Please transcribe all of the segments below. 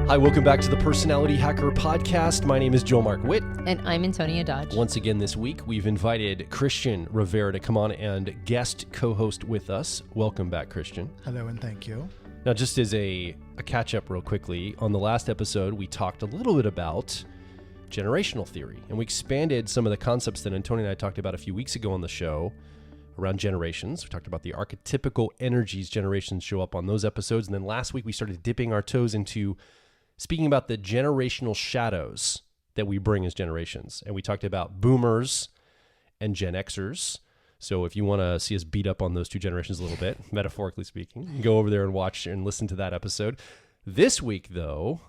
Hi, welcome back to the Personality Hacker Podcast. My name is Joe Mark Witt. And I'm Antonia Dodge. Once again this week, we've invited Christian Rivera to come on and guest co-host with us. Welcome back, Christian. Hello, and thank you. Now, just as a catch-up real quickly, on the last episode, we talked a little bit about generational theory, and we expanded some of the concepts that Antonia and I talked about a few weeks ago on the show around generations. We talked about the archetypical energies generations show up on those episodes, and then last week we started dipping our toes into speaking about the generational shadows that we bring as generations. And we talked about boomers and Gen Xers. So if you want to see us beat up on those two generations a little bit, metaphorically speaking, go over there and watch and listen to that episode. This week, though,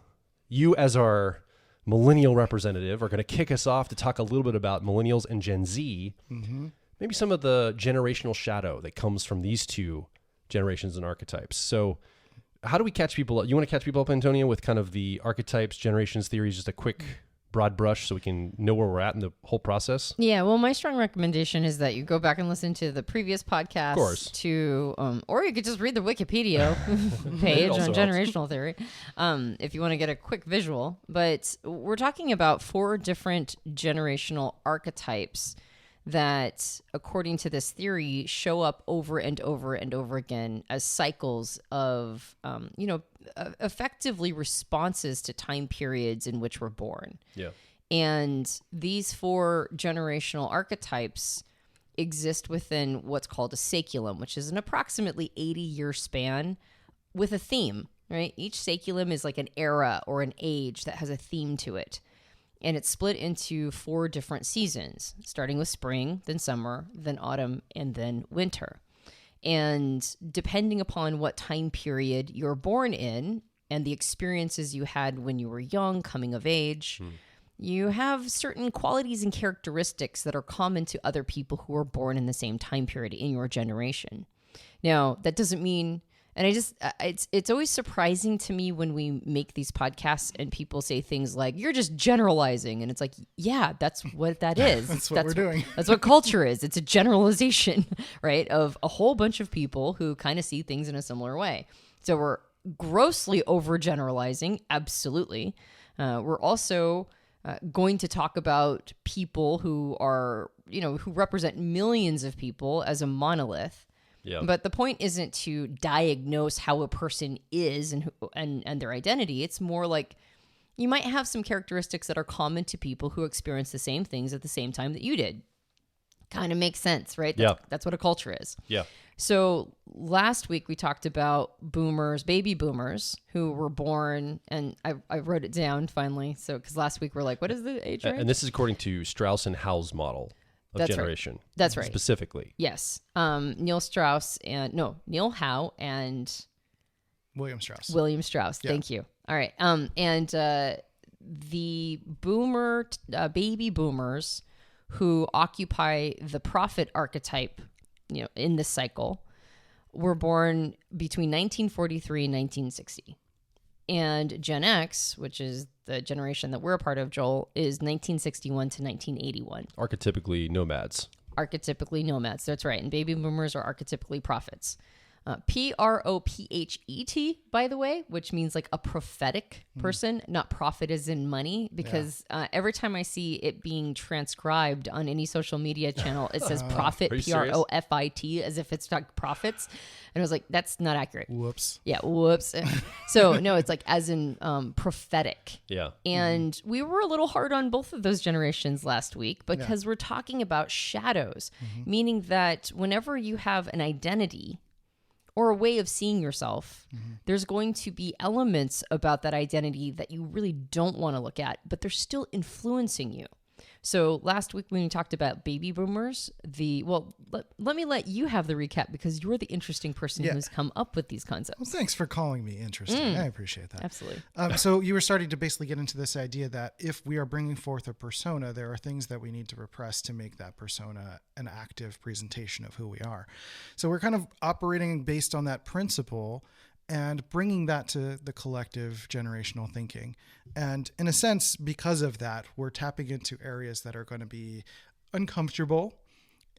you as our millennial representative are going to kick us off to talk a little bit about Millennials and Gen Z. Maybe some of the generational shadow that comes from these two generations and archetypes. So how do we catch people up? You want to catch people up, Antonia, with kind of the archetypes, generations, theories, just a quick broad brush so we can know where we're at in the whole process? Yeah, well, my strong recommendation is that you go back and listen to the previous podcast. Of course. Or you could just read the Wikipedia page on helps. generational theory if you want to get a quick visual. But we're talking about 4 different generational archetypes that, according to this theory, show up over and over and over again as cycles of, effectively responses to time periods in which we're born. Yeah. And these 4 generational archetypes exist within what's called a saculum, which is an approximately 80-year span with a theme, right? Each saculum is like an era or an age that has a theme to it. And it's split into 4 different seasons, starting with spring, then summer, then autumn, and then winter. And depending upon what time period you're born in and the experiences you had when you were young, coming of age, you have certain qualities and characteristics that are common to other people who were born in the same time period in your generation. Now, that doesn't mean... And it's always surprising to me when we make these podcasts and people say things like, you're just generalizing. And it's like, yeah, that's what that is. That's what we're doing. That's what culture is. It's a generalization, right, of a whole bunch of people who kind of see things in a similar way. So we're grossly overgeneralizing, absolutely. We're also going to talk about people who are, who represent millions of people as a monolith. Yeah. But the point isn't to diagnose how a person is and their identity. It's more like you might have some characteristics that are common to people who experience the same things at the same time that you did. Kind of makes sense, right? That's what a culture is. Yeah. So last week we talked about boomers, baby boomers, who were born, and I wrote it down finally. So because last week we're like, what is the age range? And this is according to Strauss and Howe's model of generation. Right. That's right. Specifically. Yes. Neil Howe and William Strauss. Yeah. Thank you. All right. And the baby boomers who occupy the prophet archetype, in this cycle, were born between 1943 and 1960. And Gen X, which is the generation that we're a part of, Joel, is 1961 to 1981. Archetypically nomads. That's right. And baby boomers are archetypically prophets. Prophet, by the way, which means like a prophetic person, not prophet as in money, because every time I see it being transcribed on any social media channel, it says prophet, Profit, as if it's like prophets. And I was like, that's not accurate. Whoops. Yeah, whoops. So no, it's like as in prophetic. Yeah. And we were a little hard on both of those generations last week because we're talking about shadows, meaning that whenever you have an identity or a way of seeing yourself, there's going to be elements about that identity that you really don't want to look at, but they're still influencing you. So last week when we talked about baby boomers, let me let you have the recap because you're the interesting person who's come up with these concepts. Well, thanks for calling me interesting. I appreciate that. Absolutely. So you were starting to basically get into this idea that if we are bringing forth a persona, there are things that we need to repress to make that persona an active presentation of who we are. So we're kind of operating based on that principle and bringing that to the collective generational thinking. And in a sense, because of that, we're tapping into areas that are going to be uncomfortable.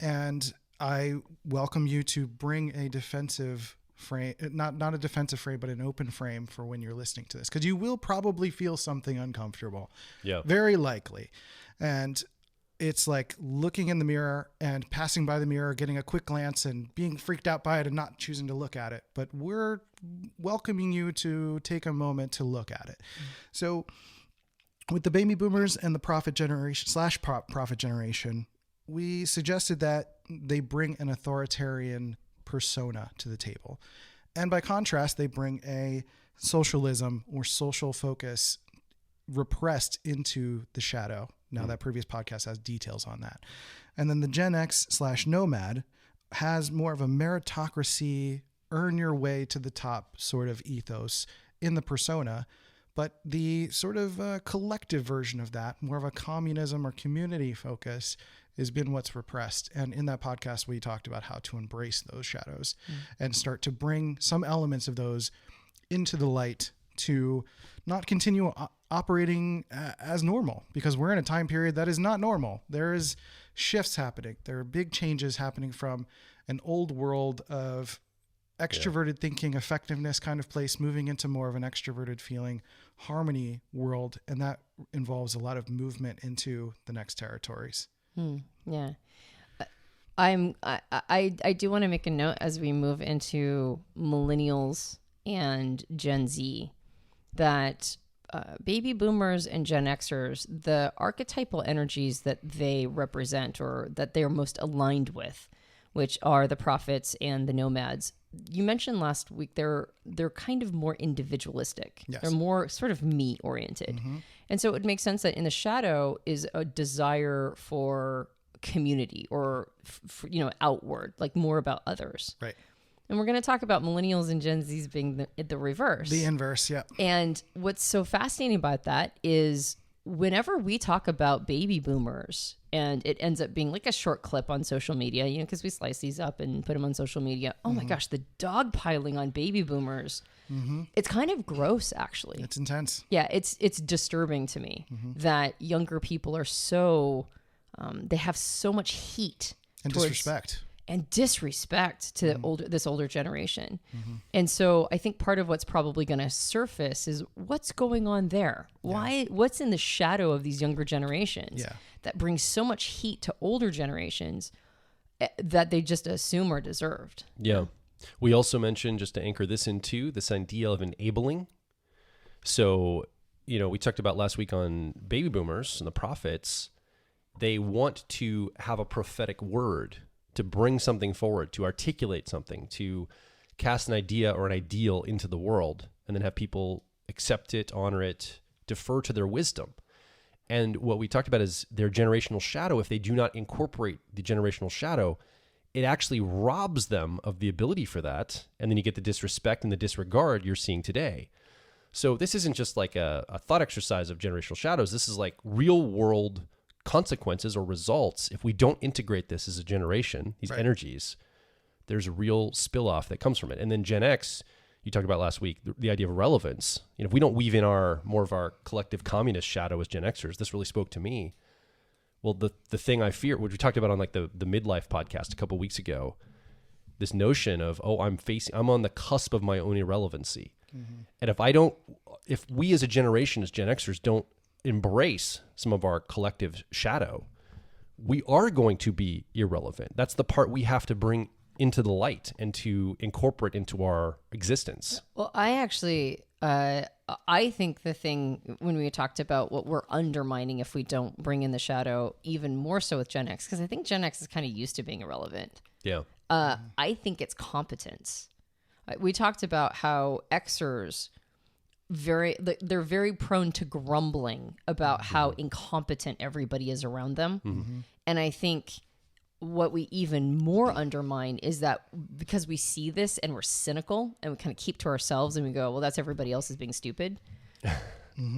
And I welcome you to bring a defensive frame, not a defensive frame, but an open frame for when you're listening to this, because you will probably feel something uncomfortable. Yeah. Very likely. And it's like looking in the mirror and passing by the mirror, getting a quick glance and being freaked out by it and not choosing to look at it. But we're welcoming you to take a moment to look at it. So with the baby boomers and the prophet generation / prophet generation, we suggested that they bring an authoritarian persona to the table. And by contrast, they bring a socialism or social focus repressed into the shadow. Now, that previous podcast has details on that. And then the Gen X / nomad has more of a meritocracy, earn your way to the top sort of ethos in the persona. But the sort of collective version of that, more of a communism or community focus, has been what's repressed. And in that podcast, we talked about how to embrace those shadows and start to bring some elements of those into the light to not continue operating as normal, because we're in a time period that is not normal. There is shifts happening. There are big changes happening from an old world of extroverted thinking, effectiveness kind of place, moving into more of an extroverted feeling, harmony world. And that involves a lot of movement into the next territories. Yeah. I do want to make a note as we move into millennials and Gen Z that baby boomers and Gen Xers, the archetypal energies that they represent or that they are most aligned with, which are the prophets and the nomads. You mentioned last week they're kind of more individualistic. Yes. They're more sort of me oriented. And so it would make sense that in the shadow is a desire for community or outward, like more about others. Right. And we're going to talk about millennials and Gen Zs being the reverse. The inverse, yeah. And what's so fascinating about that is whenever we talk about baby boomers, and it ends up being like a short clip on social media, because we slice these up and put them on social media. Oh my gosh, the dogpiling on baby boomers. It's kind of gross, actually. It's intense. Yeah, it's disturbing to me that younger people are so, they have so much heat. And disrespect. And disrespect to this older generation. And so I think part of what's probably going to surface is what's going on there. What's in the shadow of these younger generations that brings so much heat to older generations that they just assume are deserved. Yeah. We also mentioned, just to anchor this into, this idea of enabling. So, we talked about last week on baby boomers and the prophets. They want to have a prophetic word, to bring something forward, to articulate something, to cast an idea or an ideal into the world, and then have people accept it, honor it, defer to their wisdom. And what we talked about is their generational shadow. If they do not incorporate the generational shadow, it actually robs them of the ability for that. And then you get the disrespect and the disregard you're seeing today. So this isn't just like a thought exercise of generational shadows. This is like real world consequences or results. If we don't integrate this as a generation, these energies, there's a real spill off that comes from it. And then Gen X, you talked about last week, the idea of relevance. If we don't weave in more of our collective communist shadow as Gen Xers, this really spoke to me. Well, the thing I fear, which we talked about on like the midlife podcast a couple of weeks ago, this notion of, I'm on the cusp of my own irrelevancy. And if we as a generation, as Gen Xers, don't embrace some of our collective shadow, we are going to be irrelevant. That's the part we have to bring into the light and to incorporate into our existence. Well, I actually, I think the thing when we talked about what we're undermining if we don't bring in the shadow, even more so with Gen X, because I think Gen X is kind of used to being irrelevant. Yeah. I think it's competence. We talked about how Xers they're very prone to grumbling about how incompetent everybody is around them. And I think what we even more undermine is that because we see this and we're cynical and we kind of keep to ourselves and we go, well, that's everybody else is being stupid.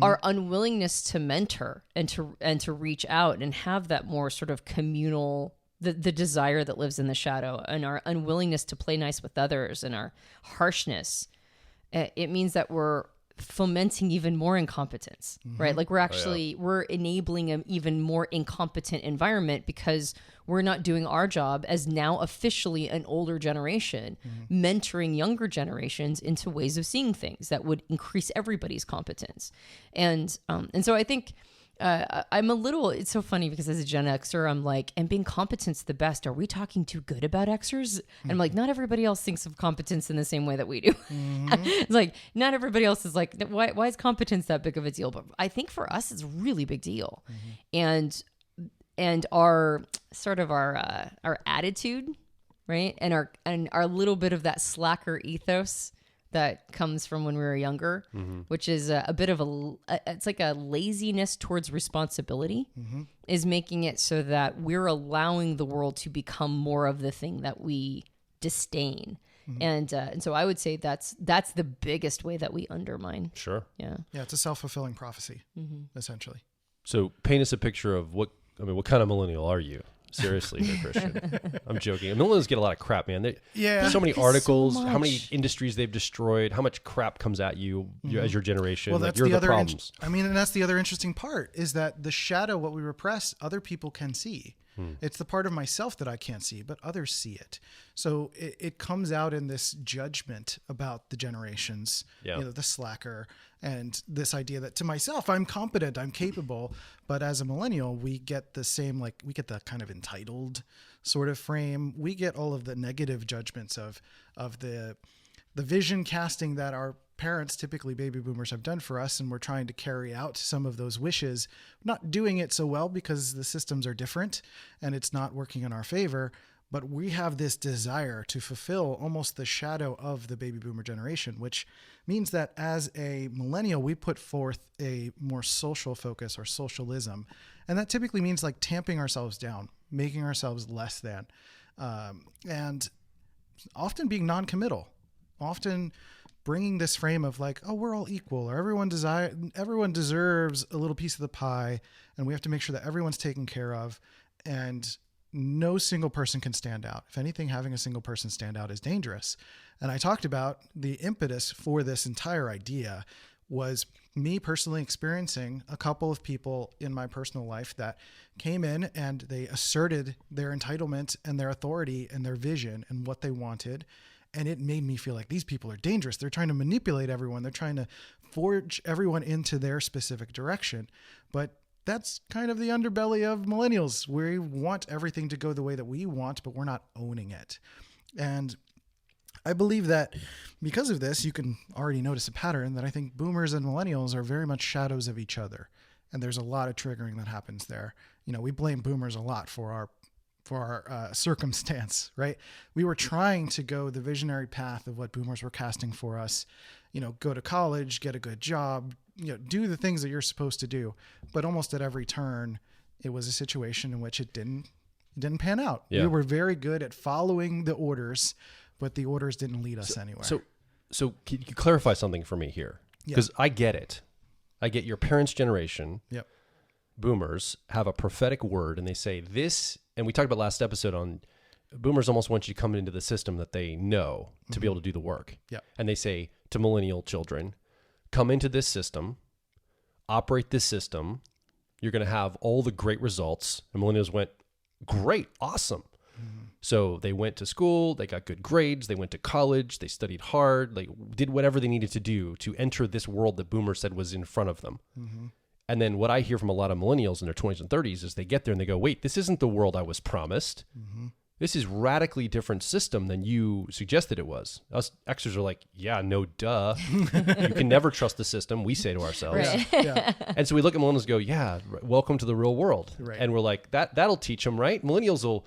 Our unwillingness to mentor and to reach out and have that more sort of communal, the desire that lives in the shadow, and our unwillingness to play nice with others and our harshness, it means that we're fomenting even more incompetence, right? Like we're enabling an even more incompetent environment because we're not doing our job as now officially an older generation, mentoring younger generations into ways of seeing things that would increase everybody's competence. And so I think I'm a little, it's so funny because as a Gen Xer, I'm like, and being competence the best, are we talking too good about Xers? And I'm like, not everybody else thinks of competence in the same way that we do. It's like, not everybody else is like, why is competence that big of a deal? But I think for us, it's a really big deal. And our sort of our attitude, right? And our little bit of that slacker ethos that comes from when we were younger, which is a bit of it's like a laziness towards responsibility, is making it so that we're allowing the world to become more of the thing that we disdain. And so I would say that's the biggest way that we undermine. Sure. Yeah. Yeah, it's a self-fulfilling prophecy, essentially. So paint us a picture of what kind of millennial are you? Seriously, here, Christian. I'm joking. Millennials get a lot of crap, man. So many articles, how many industries they've destroyed, how much crap comes at you as your generation. Well, like, that's you're the other problems. and that's the other interesting part is that the shadow, what we repress, other people can see. It's the part of myself that I can't see, but others see it. So it comes out in this judgment about the generations, the slacker, and this idea that to myself, I'm competent, I'm capable. But as a millennial, we get the same, we get the kind of entitled sort of frame. We get all of the negative judgments of the vision casting that our parents, typically baby boomers, have done for us, and we're trying to carry out some of those wishes, not doing it so well because the systems are different and it's not working in our favor. But we have this desire to fulfill almost the shadow of the baby boomer generation, which means that as a millennial, we put forth a more social focus or socialism. And that typically means tamping ourselves down, making ourselves less than, and often being non-committal, often bringing this frame of we're all equal, or everyone deserves a little piece of the pie, and we have to make sure that everyone's taken care of, and no single person can stand out. If anything, having a single person stand out is dangerous. And I talked about the impetus for this entire idea was me personally experiencing a couple of people in my personal life that came in and they asserted their entitlement and their authority and their vision and what they wanted. And it made me feel like these people are dangerous. They're trying to manipulate everyone. They're trying to forge everyone into their specific direction. But that's kind of the underbelly of millennials. We want everything to go the way that we want, but we're not owning it. And I believe that because of this, you can already notice a pattern that I think boomers and millennials are very much shadows of each other. And there's a lot of triggering that happens there. We blame boomers a lot for our circumstance, right? We were trying to go the visionary path of what boomers were casting for us, go to college, get a good job, do the things that you're supposed to do. But almost at every turn, it was a situation in which it didn't pan out. Yeah. We were very good at following the orders, but the orders didn't lead us anywhere. So can you clarify something for me here? Because I get it. I get your parents' generation. Yep. Boomers have a prophetic word and they say this, and we talked about last episode on boomers almost want you to come into the system that they know to be able to do the work. Yeah. And they say to millennial children, come into this system, operate this system. You're going to have all the great results. And millennials went, great, awesome. So they went to school, they got good grades, they went to college, they studied hard, they did whatever they needed to do to enter this world that boomers said was in front of them. And then what I hear from a lot of millennials in their 20s and 30s is they get there and they go, wait, this isn't the world I was promised. This is radically different system than you suggested it was. Us Xers are like, yeah, no, duh. You can never trust the system, we say to ourselves. Right. Yeah. And so we look at millennials and go, yeah, welcome to the real world. Right. And we're like, that'll teach them, right? Millennials will,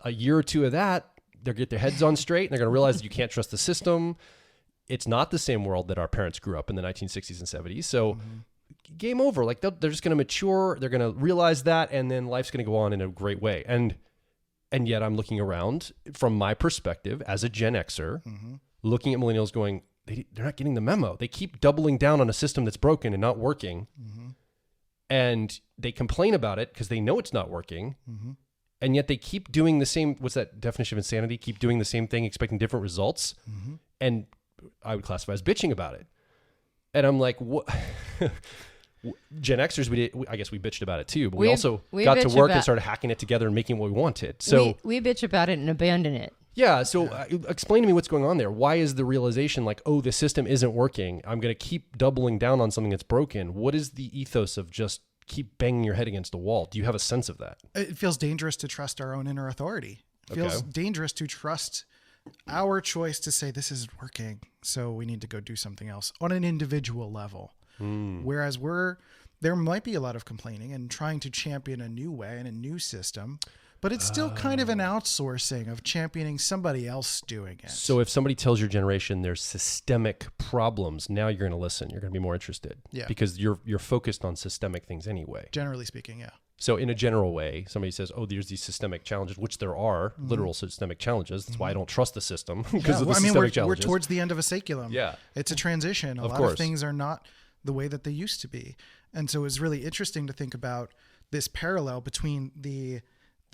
a year or two of that, they'll get their heads on straight and they're going to realize that you can't trust the system. It's not the same world that our parents grew up in the 1960s and 70s. So game over. They're just going to mature. They're going to realize that, and then life's going to go on in a great way. And yet I'm looking around from my perspective as a Gen Xer, looking at millennials going, they're not getting the memo. They keep doubling down on a system that's broken and not working. And they complain about it because they know it's not working. And yet they keep doing the same, what's that definition of insanity? Keep doing the same thing, expecting different results. And I would classify as bitching about it. And I'm like, what? Gen Xers, I guess we bitched about it too, but we We also got to bitch work and about- started hacking it together and making what we wanted. So we bitch about it and abandon it. yeah. So explain to me what's going on there. Why is the realization like, oh, the system isn't working, I'm going to keep doubling down on something that's broken? What is the ethos of just keep banging your head against the wall? Do you have a sense of that? It feels dangerous to trust our own inner authority. It feels dangerous to trust our choice to say this isn't working, so we need to go do something else on an individual level. Whereas there might be a lot of complaining and trying to champion a new way and a new system, but it's still kind of an outsourcing of championing somebody else doing it. So if somebody tells your generation there's systemic problems, now you're going to listen. You're going to be more interested. Yeah. Because you're focused on systemic things anyway. Generally speaking, yeah. So in a general way, somebody says, oh, there's these systemic challenges, which there are literal systemic challenges. That's why I don't trust the system because of the systemic challenges. We're towards the end of a saculum. Yeah. It's a transition. A lot of things are not the way that they used to be. And so it's really interesting to think about this parallel between the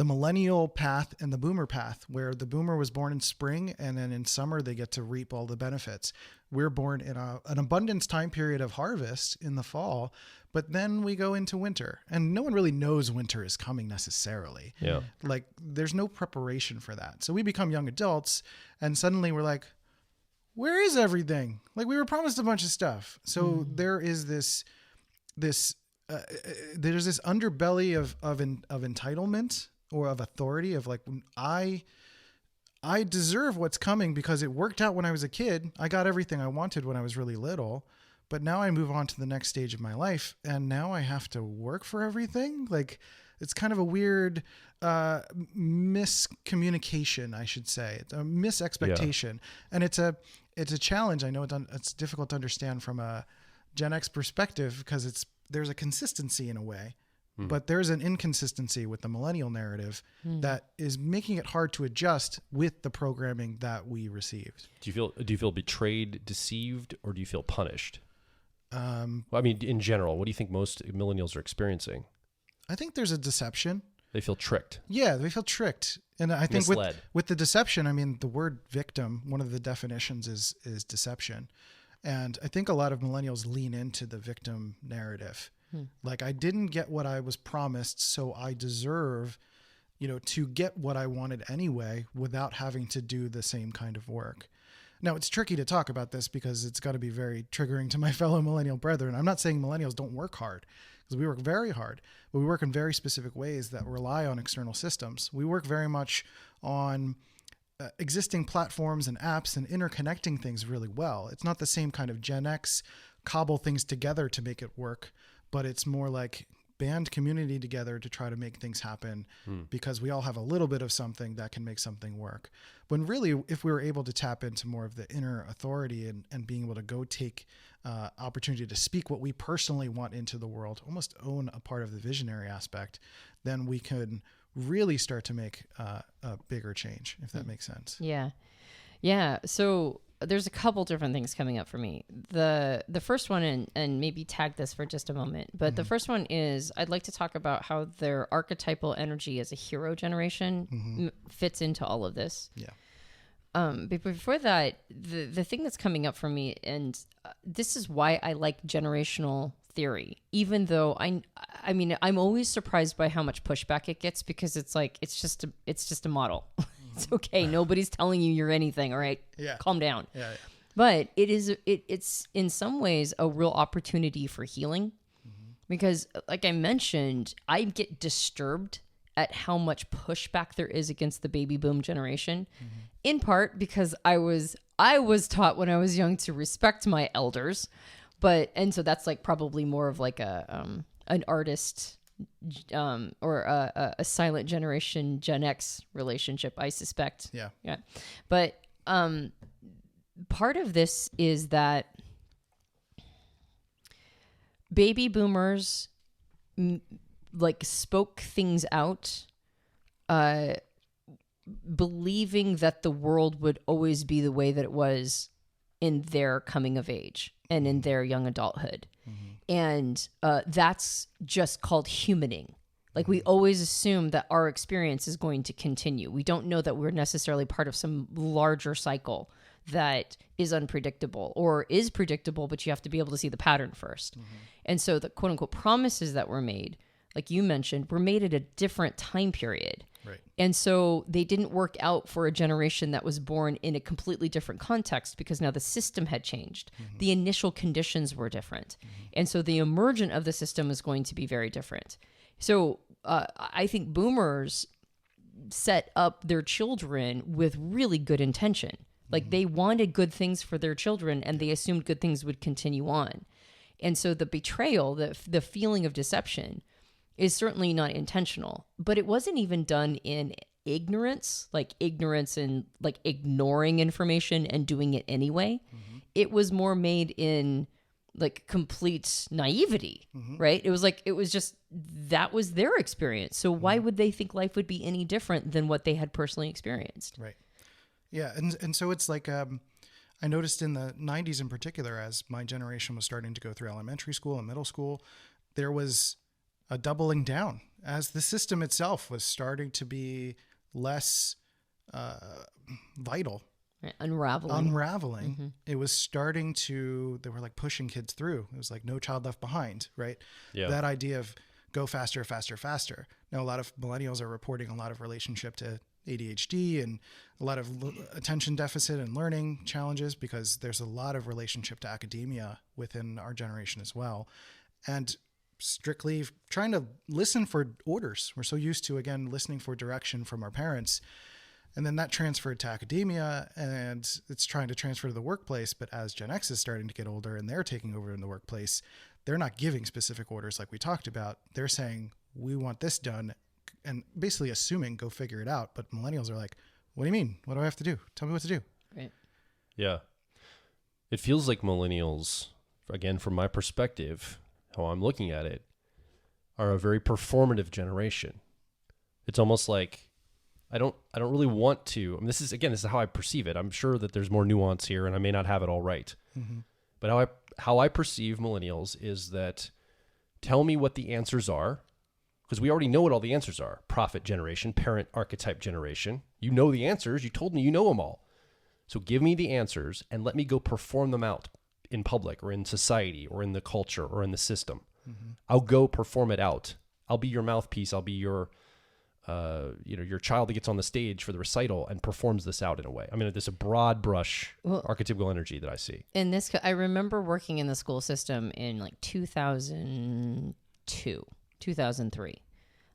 millennial path and the boomer path, where the boomer was born in spring and then in summer they get to reap all the benefits. We're born in an abundance time period of harvest in the fall, but then we go into winter and no one really knows winter is coming necessarily. Yeah. Like there's no preparation for that. So we become young adults and suddenly we're like, where is everything? Like we were promised a bunch of stuff. So there is there's this underbelly of entitlement or of authority of like, I deserve what's coming because it worked out when I was a kid. I got everything I wanted when I was really little, but now I move on to the next stage of my life and now I have to work for everything. Like it's kind of a weird miscommunication, I should say. It's a misexpectation. And it's a challenge. I know it's difficult to understand from a Gen X perspective because there's a consistency in a way, but there's an inconsistency with the millennial narrative that is making it hard to adjust with the programming that we received. Do you feel betrayed, deceived, or do you feel punished? Well, I mean, in general, what do you think most millennials are experiencing? I think there's a deception. They feel tricked. Yeah, they feel tricked. And I think misled. with the deception, I mean, the word victim, one of the definitions is deception. And I think a lot of millennials lean into the victim narrative. Like, I didn't get what I was promised, so I deserve, to get what I wanted anyway without having to do the same kind of work. Now, it's tricky to talk about this because it's got to be very triggering to my fellow millennial brethren. I'm not saying millennials don't work hard, because we work very hard, but we work in very specific ways that rely on external systems. We work very much on existing platforms and apps and interconnecting things really well. It's not the same kind of Gen X cobble things together to make it work, but it's more like band community together to try to make things happen because we all have a little bit of something that can make something work. When really, if we were able to tap into more of the inner authority and being able to go take opportunity to speak what we personally want into the world, almost own a part of the visionary aspect, then we could really start to make a bigger change, if that makes sense. Yeah. Yeah. So there's a couple different things coming up for me. The first one, and maybe tag this for just a moment, but the first one is I'd like to talk about how their archetypal energy as a hero generation fits into all of this. Yeah. But before that, the thing that's coming up for me, and this is why I like generational theory, even though I mean, I'm always surprised by how much pushback it gets because it's like, it's just a model. It's okay. Nobody's telling you you're anything. All right. Yeah. Calm down. Yeah. But it's in some ways a real opportunity for healing because like I mentioned, I get disturbed at how much pushback there is against the baby boom generation, in part because I was taught when I was young to respect my elders, and so that's like probably more of like an artist or a silent generation Gen X relationship, I suspect. Yeah. But part of this is that baby boomers like spoke things out, believing that the world would always be the way that it was in their coming of age and in their young adulthood. And that's just called humaning. Like we always assume that our experience is going to continue. We don't know that we're necessarily part of some larger cycle that is unpredictable or is predictable, but you have to be able to see the pattern first. And so the quote unquote promises that were made, like you mentioned, were made at a different time period. Right. And so they didn't work out for a generation that was born in a completely different context because now the system had changed. The initial conditions were different. And so the emergent of the system is going to be very different. So I think boomers set up their children with really good intention. Like they wanted good things for their children and they assumed good things would continue on. And so the betrayal, the feeling of deception is certainly not intentional, but it wasn't even done in ignorance and like ignoring information and doing it anyway. It was more made in like complete naivety, right? It was just, that was their experience. So why would they think life would be any different than what they had personally experienced? Right. Yeah. And so it's like, I noticed in the 90s in particular, as my generation was starting to go through elementary school and middle school, there was a doubling down as the system itself was starting to be less vital. Unraveling. It was starting to, they were like pushing kids through. It was like no child left behind, right? Yeah. That idea of go faster, faster, faster. Now, a lot of millennials are reporting a lot of relationship to ADHD and a lot of attention deficit and learning challenges because there's a lot of relationship to academia within our generation as well. And strictly trying to listen for orders. We're so used to, again, listening for direction from our parents. And then that transferred to academia and it's trying to transfer to the workplace. But as Gen X is starting to get older and they're taking over in the workplace, they're not giving specific orders like we talked about. They're saying, we want this done and basically assuming go figure it out. But millennials are like, what do you mean? What do I have to do? Tell me what to do. Right. Yeah. It feels like millennials, again, from my perspective, how I'm looking at it, are a very performative generation. It's almost like I don't really want to. I mean, this is how I perceive it. I'm sure that there's more nuance here, and I may not have it all right. But how I perceive millennials is that tell me what the answers are, because we already know what all the answers are. Prophet generation, parent archetype generation. You know the answers. You told me you know them all. So give me the answers and let me go perform them out in public or in society or in the culture or in the system. I'll go perform it out. I'll be your mouthpiece. I'll be your, your child that gets on the stage for the recital and performs this out in a way. I mean, there's a broad brush archetypical energy that I see. In this, I remember working in the school system in like 2002, 2003.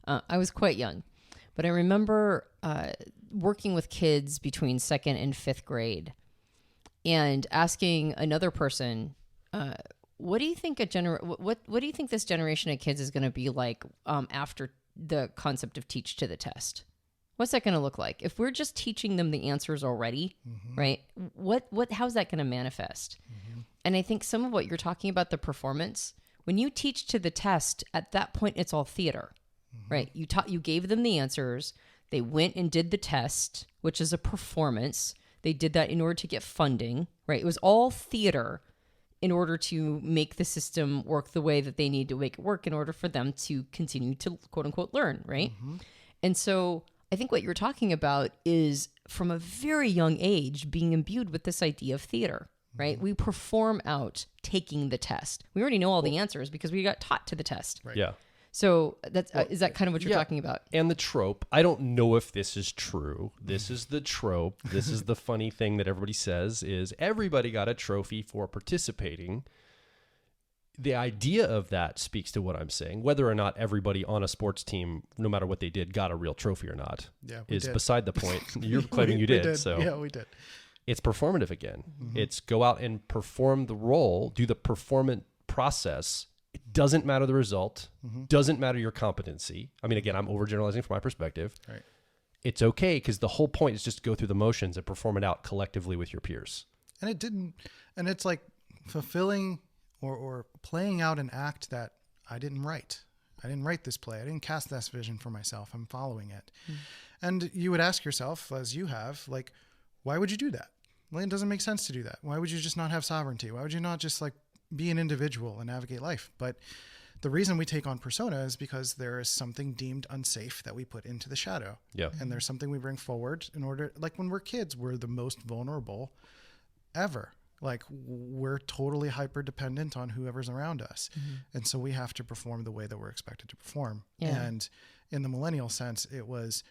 I was quite young, but I remember working with kids between 2nd and 5th grade and asking another person, what do you think what do you think this generation of kids is going to be like after the concept of teach to the test? What's that going to look like? If we're just teaching them the answers already, right? How's that going to manifest? And I think some of what you're talking about, the performance, when you teach to the test, at that point, it's all theater, right? You gave them the answers. They went and did the test, which is a performance. They did that in order to get funding, right? It was all theater in order to make the system work the way that they need to make it work in order for them to continue to quote unquote learn, right? And so I think what you're talking about is from a very young age being imbued with this idea of theater, right? We perform out taking the test. We already know all the answers because we got taught to the test. Right. Yeah. So that's is that kind of what you're talking about? And the trope, I don't know if this is true. This is the trope. This is the funny thing that everybody says is everybody got a trophy for participating. The idea of that speaks to what I'm saying. Whether or not everybody on a sports team, no matter what they did, got a real trophy or not is beside the point. You're claiming you did. So yeah, we did. It's performative again. It's go out and perform the role, do the performance process. It doesn't matter the result, doesn't matter your competency. I mean, again, I'm overgeneralizing from my perspective. Right. It's okay because the whole point is just to go through the motions and perform it out collectively with your peers. And it's like fulfilling or playing out an act that I didn't write. I didn't write this play. I didn't cast this vision for myself. I'm following it. And you would ask yourself, as you have, like, why would you do that? Well, it doesn't make sense to do that. Why would you just not have sovereignty? Why would you not just like be an individual and navigate life? But the reason we take on persona is because there is something deemed unsafe that we put into the shadow. Yeah. And there's something we bring forward in order, like when we're kids, we're the most vulnerable. ever. Like, we're totally hyper dependent on whoever's around us. And so we have to perform the way that we're expected to perform. Yeah. And in the millennial sense, it was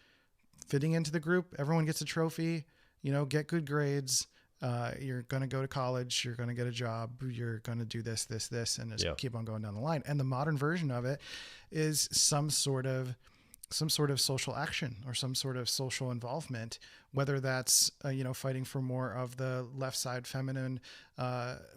fitting into the group. Everyone gets a trophy, get good grades. You're going to go to college. You're going to get a job. You're going to do this, and just keep on going down the line. And the modern version of it is some sort of social action or some sort of social involvement, whether that's, fighting for more of the left side feminine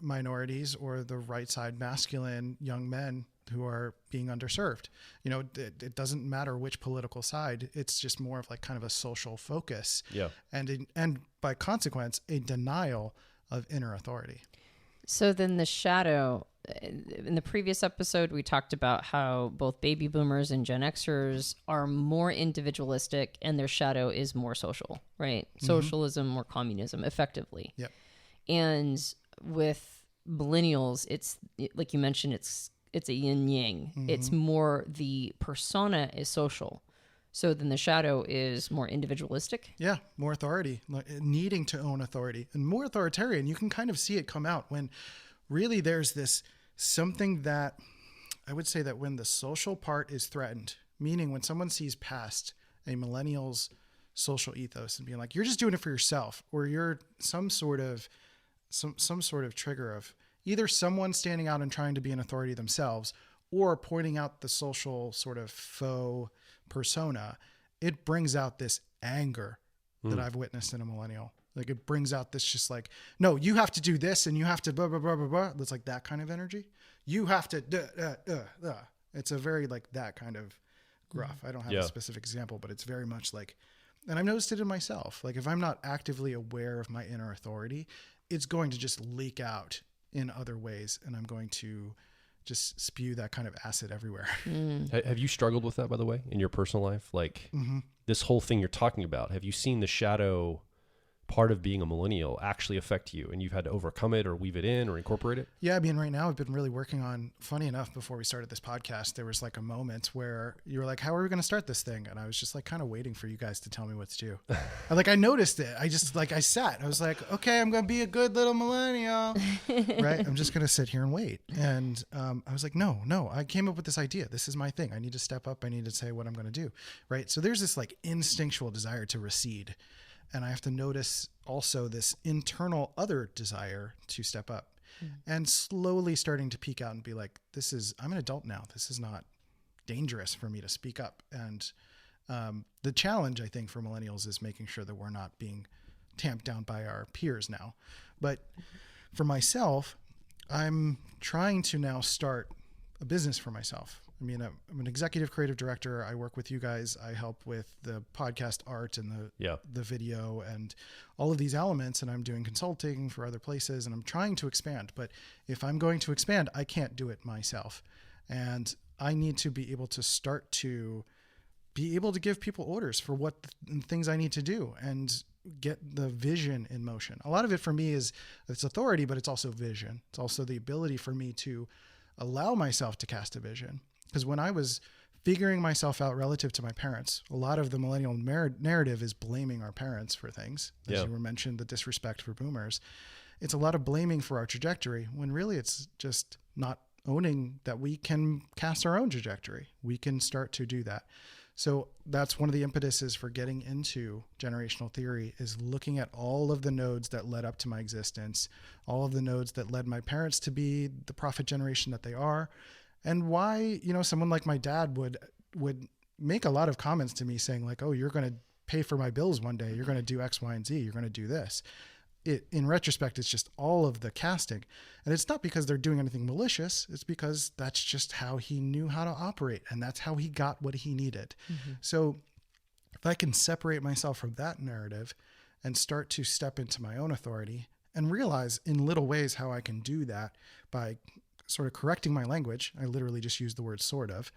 minorities or the right side masculine young men who are being underserved. It doesn't matter which political side. It's just more of like kind of a social focus. Yeah. And by consequence, a denial of inner authority. So then the shadow, in the previous episode, we talked about how both baby boomers and Gen Xers are more individualistic and their shadow is more social, right? Socialism or communism, effectively. Yep. And with millennials, it's like you mentioned, it's a yin yang. It's more the persona is social. So then the shadow is more individualistic. Yeah, more authority, needing to own authority, and more authoritarian. You can kind of see it come out when really there's this something that I would say that when the social part is threatened, meaning when someone sees past a millennial's social ethos and being like, you're just doing it for yourself, or you're some sort of trigger of either someone standing out and trying to be an authority themselves or pointing out the social sort of faux persona, it brings out this anger that I've witnessed in a millennial. Like, it brings out this just like, no, you have to do this and you have to blah, blah, blah, blah, blah. It's like that kind of energy. You have to, It's a very like that kind of gruff. I don't have a specific example, but it's very much like, and I've noticed it in myself. Like, if I'm not actively aware of my inner authority, it's going to just leak out in other ways. And I'm going to just spew that kind of acid everywhere. Have you struggled with that, by the way, in your personal life? Like this whole thing you're talking about, have you seen the shadow part of being a millennial actually affect you and you've had to overcome it or weave it in or incorporate it? Yeah. I mean, right now I've been really working on, funny enough, before we started this podcast, there was like a moment where you were like, how are we going to start this thing? And I was just like kind of waiting for you guys to tell me what to do. I noticed it. I just I sat, I was like, okay, I'm going to be a good little millennial, right? I'm just going to sit here and wait. And I was like, no, I came up with this idea. This is my thing. I need to step up. I need to say what I'm going to do. Right. So there's this like instinctual desire to recede. And I have to notice also this internal other desire to step up and slowly starting to peek out and be like, I'm an adult now. This is not dangerous for me to speak up. And the challenge, I think, for millennials is making sure that we're not being tamped down by our peers now. But for myself, I'm trying to now start a business for myself. I mean, I'm an executive creative director. I work with you guys. I help with the podcast art and the video and all of these elements. And I'm doing consulting for other places and I'm trying to expand. But if I'm going to expand, I can't do it myself. And I need to be able to start to be able to give people orders for what things I need to do and get the vision in motion. A lot of it for me it's authority, but it's also vision. It's also the ability for me to allow myself to cast a vision. Because when I was figuring myself out relative to my parents, a lot of the millennial narrative is blaming our parents for things. As you were mentioned, the disrespect for boomers. It's a lot of blaming for our trajectory when really it's just not owning that we can cast our own trajectory. We can start to do that. So that's one of the impetuses for getting into generational theory is looking at all of the nodes that led up to my existence, all of the nodes that led my parents to be the prophet generation that they are. And why, someone like my dad would make a lot of comments to me saying like, oh, you're going to pay for my bills one day. You're going to do X, Y, and Z. You're going to do this. In retrospect, it's just all of the casting. And it's not because they're doing anything malicious. It's because that's just how he knew how to operate. And that's how he got what he needed. So if I can separate myself from that narrative and start to step into my own authority and realize in little ways how I can do that by sort of correcting my language. I literally just used the word sort of,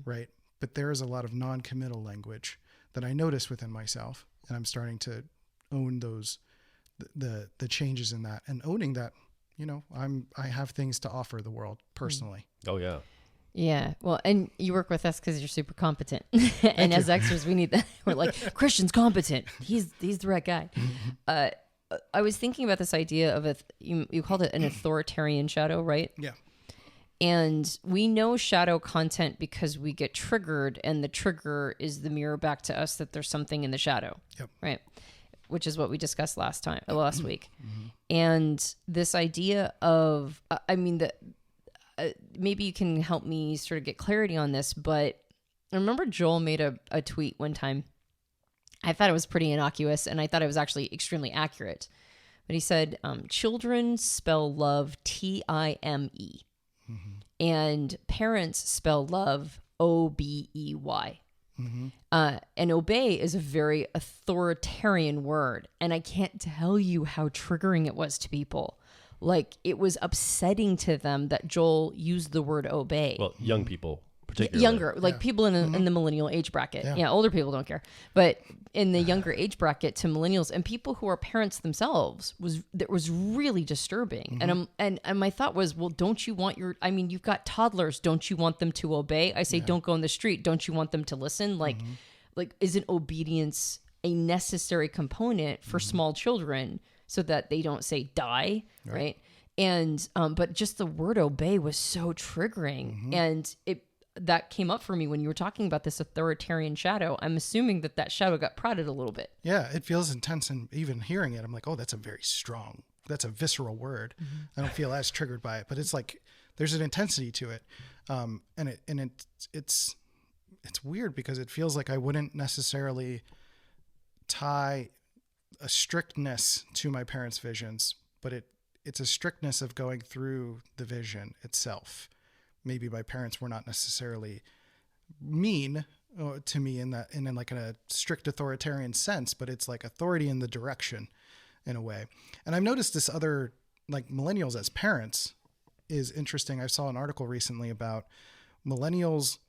right? But there is a lot of non-committal language that I notice within myself. And I'm starting to own those, the changes in that and owning that, I have things to offer the world personally. Oh yeah. Yeah. Well, and you work with us because you're super competent. And as extras, we need that. We're like, Christian's competent. He's the right guy. I was thinking about this idea of you called it an authoritarian shadow, right? Yeah. And we know shadow content because we get triggered, and the trigger is the mirror back to us that there's something in the shadow. Yep. Right. Which is what we discussed last week. And this idea of, maybe you can help me sort of get clarity on this, but I remember Joel made a tweet one time. I thought it was pretty innocuous, and I thought it was actually extremely accurate. But he said, children spell love Time. And parents spell love Obey. And obey is a very authoritarian word. And I can't tell you how triggering it was to people. Like, it was upsetting to them that Joel used the word obey. Well, young people particularly. Younger, like people in the millennial age bracket. Yeah, older people don't care. But in the younger age bracket to millennials and people who are parents themselves, that was really disturbing. And my thought was, well, don't you want you've got toddlers, don't you want them to obey? I say, don't go in the street, don't you want them to listen? Like isn't obedience a necessary component for small children so that they don't say die, right? And but just the word obey was so triggering, and that came up for me when you were talking about this authoritarian shadow. I'm assuming that shadow got prodded a little bit. Yeah, it feels intense, and even hearing it, I'm like, oh, that's a visceral word. I don't feel as triggered by it, but it's like there's an intensity to it, and it's weird because it feels like I wouldn't necessarily tie a strictness to my parents' visions, but it's a strictness of going through the vision itself. Maybe my parents were not necessarily mean to me in a strict authoritarian sense, but it's like authority in the direction in a way. And I've noticed this other, like, millennials as parents is interesting. I saw an article recently about millennials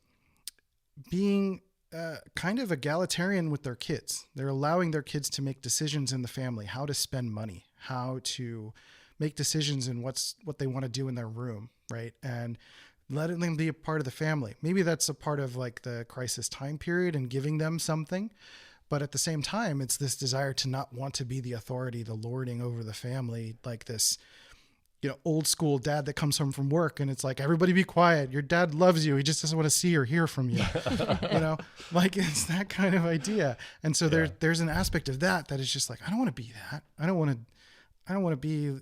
being kind of egalitarian with their kids. They're allowing their kids to make decisions in the family, how to spend money, how to make decisions in what they want to do in their room, right? And letting them be a part of the family. Maybe that's a part of like the crisis time period and giving them something. But at the same time, it's this desire to not want to be the authority, the lording over the family, like this, old school dad that comes home from work and it's like, everybody be quiet. Your dad loves you. He just doesn't want to see or hear from you. Like it's that kind of idea. And so there's an aspect of that is just like, I don't want to be that. I don't want to be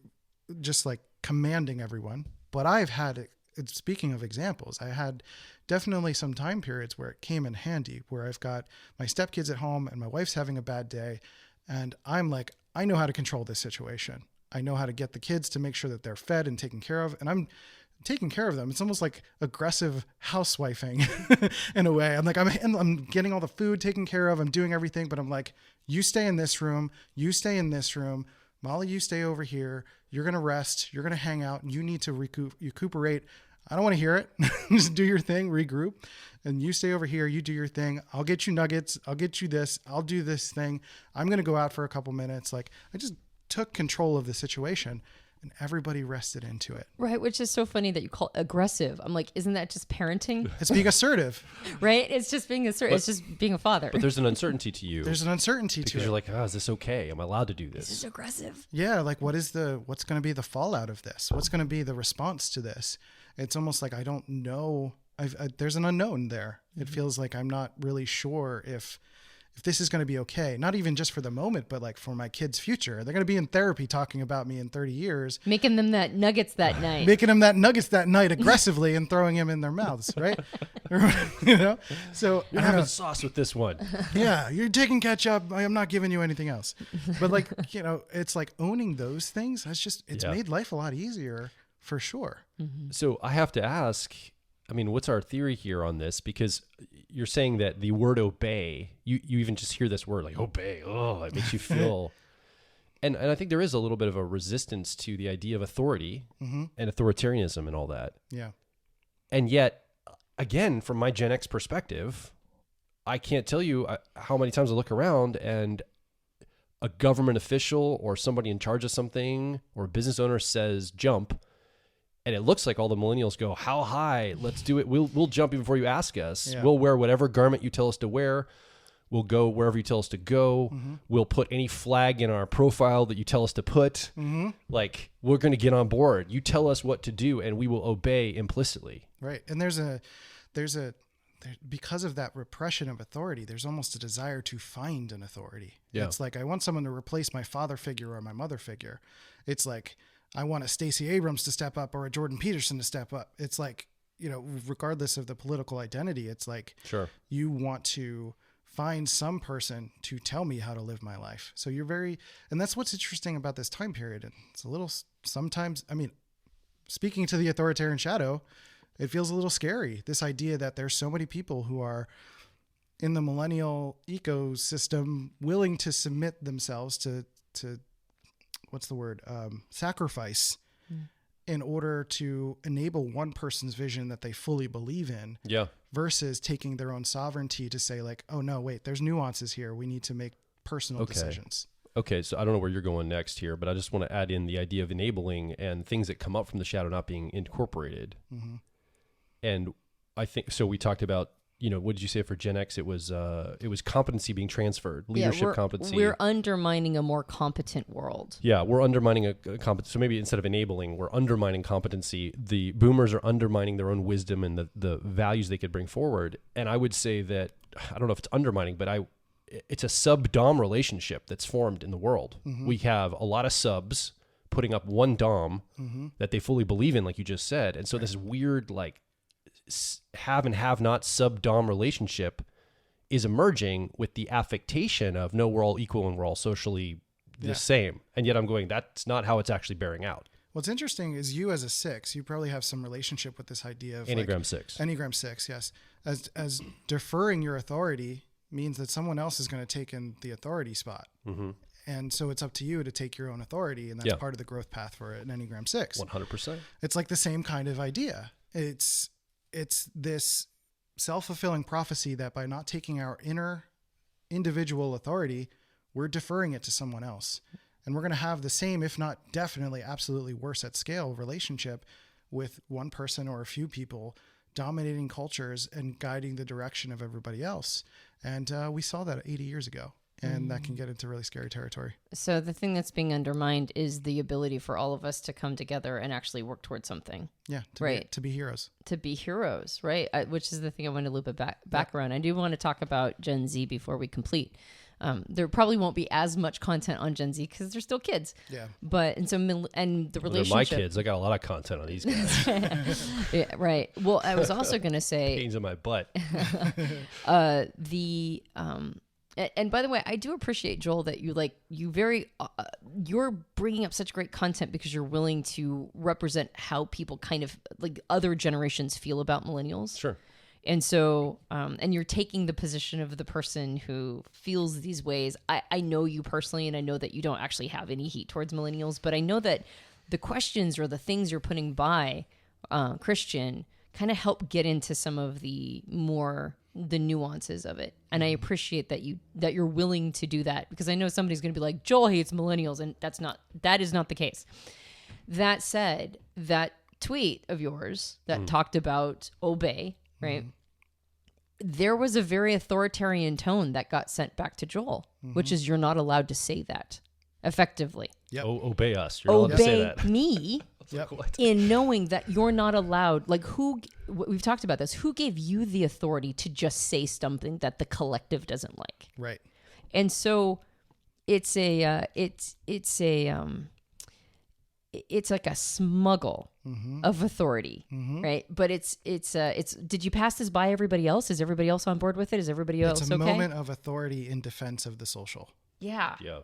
just like commanding everyone. But I've had, speaking of examples, I had definitely some time periods where it came in handy, where I've got my stepkids at home and my wife's having a bad day. And I'm like, I know how to control this situation. I know how to get the kids to make sure that they're fed and taken care of. And I'm taking care of them. It's almost like aggressive housewifing in a way. I'm like, I'm getting all the food taken care of. I'm doing everything, but I'm like, you stay in this room. You stay in this room. Molly, you stay over here. You're going to rest. You're going to hang out. You need to recuperate. I don't want to hear it. Just do your thing, regroup. And you stay over here. You do your thing. I'll get you nuggets. I'll get you this. I'll do this thing. I'm going to go out for a couple minutes. Like, I just took control of the situation and everybody rested into it. Right. Which is so funny that you call it aggressive. I'm like, isn't that just parenting? It's being assertive. Right. It's just being assertive. It's just being a father. But there's an uncertainty to you. There's an uncertainty to it. Because you're like, is this okay? Am I allowed to do this? This is aggressive. Yeah. Like what's going to be the fallout of this? What's going to be the response to this? It's almost like, I don't know. There's an unknown there. It feels like I'm not really sure if this is going to be okay. Not even just for the moment, but like for my kids' future. They're going to be in therapy talking about me in 30 years. Making them that nuggets that night. Making them that nuggets that night aggressively and throwing them in their mouths, right? So you're having sauce with this one. Yeah, you're taking ketchup. I'm not giving you anything else. But like, it's like owning those things. It's made life a lot easier for sure. Mm-hmm. So I have to ask, what's our theory here on this? Because you're saying that the word obey, you even just hear this word like obey. Oh, it makes you feel. and I think there is a little bit of a resistance to the idea of authority and authoritarianism and all that. Yeah. And yet, again, from my Gen X perspective, I can't tell you how many times I look around and a government official or somebody in charge of something or a business owner says jump. And it looks like all the millennials go, how high? Let's do it. We'll jump even before you ask us. Yeah. We'll wear whatever garment you tell us to wear. We'll go wherever you tell us to go. We'll put any flag in our profile that you tell us to put. Like, we're going to get on board. You tell us what to do and we will obey implicitly. Right. And because of that repression of authority, there's almost a desire to find an authority. Yeah. It's like, I want someone to replace my father figure or my mother figure. It's like, I want a Stacey Abrams to step up or a Jordan Peterson to step up. It's like, regardless of the political identity, it's like, sure, you want to find some person to tell me how to live my life. So and that's what's interesting about this time period. And it's a little, sometimes, speaking to the authoritarian shadow, it feels a little scary. This idea that there's so many people who are in the millennial ecosystem willing to submit themselves to what's the word? Sacrifice in order to enable one person's vision that they fully believe in. Yeah. Versus taking their own sovereignty to say like, oh no, wait, there's nuances here. We need to make personal decisions. Okay. So I don't know where you're going next here, but I just want to add in the idea of enabling and things that come up from the shadow not being incorporated. And I think, so we talked about, what did you say for Gen X? It was competency being transferred, leadership competency. We're undermining a more competent world. Yeah, we're undermining a competency. So maybe instead of enabling, we're undermining competency. The boomers are undermining their own wisdom and the values they could bring forward. And I would say that, I don't know if it's undermining, but it's a sub-dom relationship that's formed in the world. We have a lot of subs putting up one dom that they fully believe in, like you just said. And so this weird, like, have and have not sub-dom relationship is emerging with the affectation of, no, we're all equal and we're all socially the same. And yet I'm going, that's not how it's actually bearing out. What's interesting is you as a 6, you probably have some relationship with this idea of Enneagram 6. Enneagram 6, yes. As deferring your authority means that someone else is going to take in the authority spot. And so it's up to you to take your own authority. And that's part of the growth path for an Enneagram 6. 100%. It's like the same kind of idea. It's this self-fulfilling prophecy that by not taking our inner individual authority, we're deferring it to someone else. And we're going to have the same, if not definitely, absolutely worse at scale relationship with one person or a few people dominating cultures and guiding the direction of everybody else. And we saw that 80 years ago. And that can get into really scary territory. So the thing that's being undermined is the ability for all of us to come together and actually work towards something. Yeah. To be heroes. To be heroes, right? Which is the thing I want to loop it back around. I do want to talk about Gen Z before we complete. There probably won't be as much content on Gen Z because they're still kids. Yeah. And the relationship. They're my kids. I got a lot of content on these guys. Yeah, right. Well, I was also going to say. Pains in my butt. And by the way, I do appreciate, Joel, that you're bringing up such great content because you're willing to represent how people kind of like other generations feel about millennials. Sure. And so, and you're taking the position of the person who feels these ways. I know you personally, and I know that you don't actually have any heat towards millennials, but I know that the questions or the things you're putting by Christian kind of help get into some of the nuances of it. And I appreciate that you're willing to do that, because I know somebody's going to be like, Joel hates millennials, and that is not the case. That said, that tweet of yours that talked about obey, right? There was a very authoritarian tone that got sent back to Joel, which is, you're not allowed to say that effectively. Yep. Obey us. You're not allowed to say that. Obey me. Yep. In knowing that you're not allowed, like we've talked about this, who gave you the authority to just say something that the collective doesn't like? Right. And so it's like a smuggle of authority, right? But it's did you pass this by everybody else? Is everybody else on board with it? Is everybody else okay? It's a moment of authority in defense of the social. Yeah. Yeah.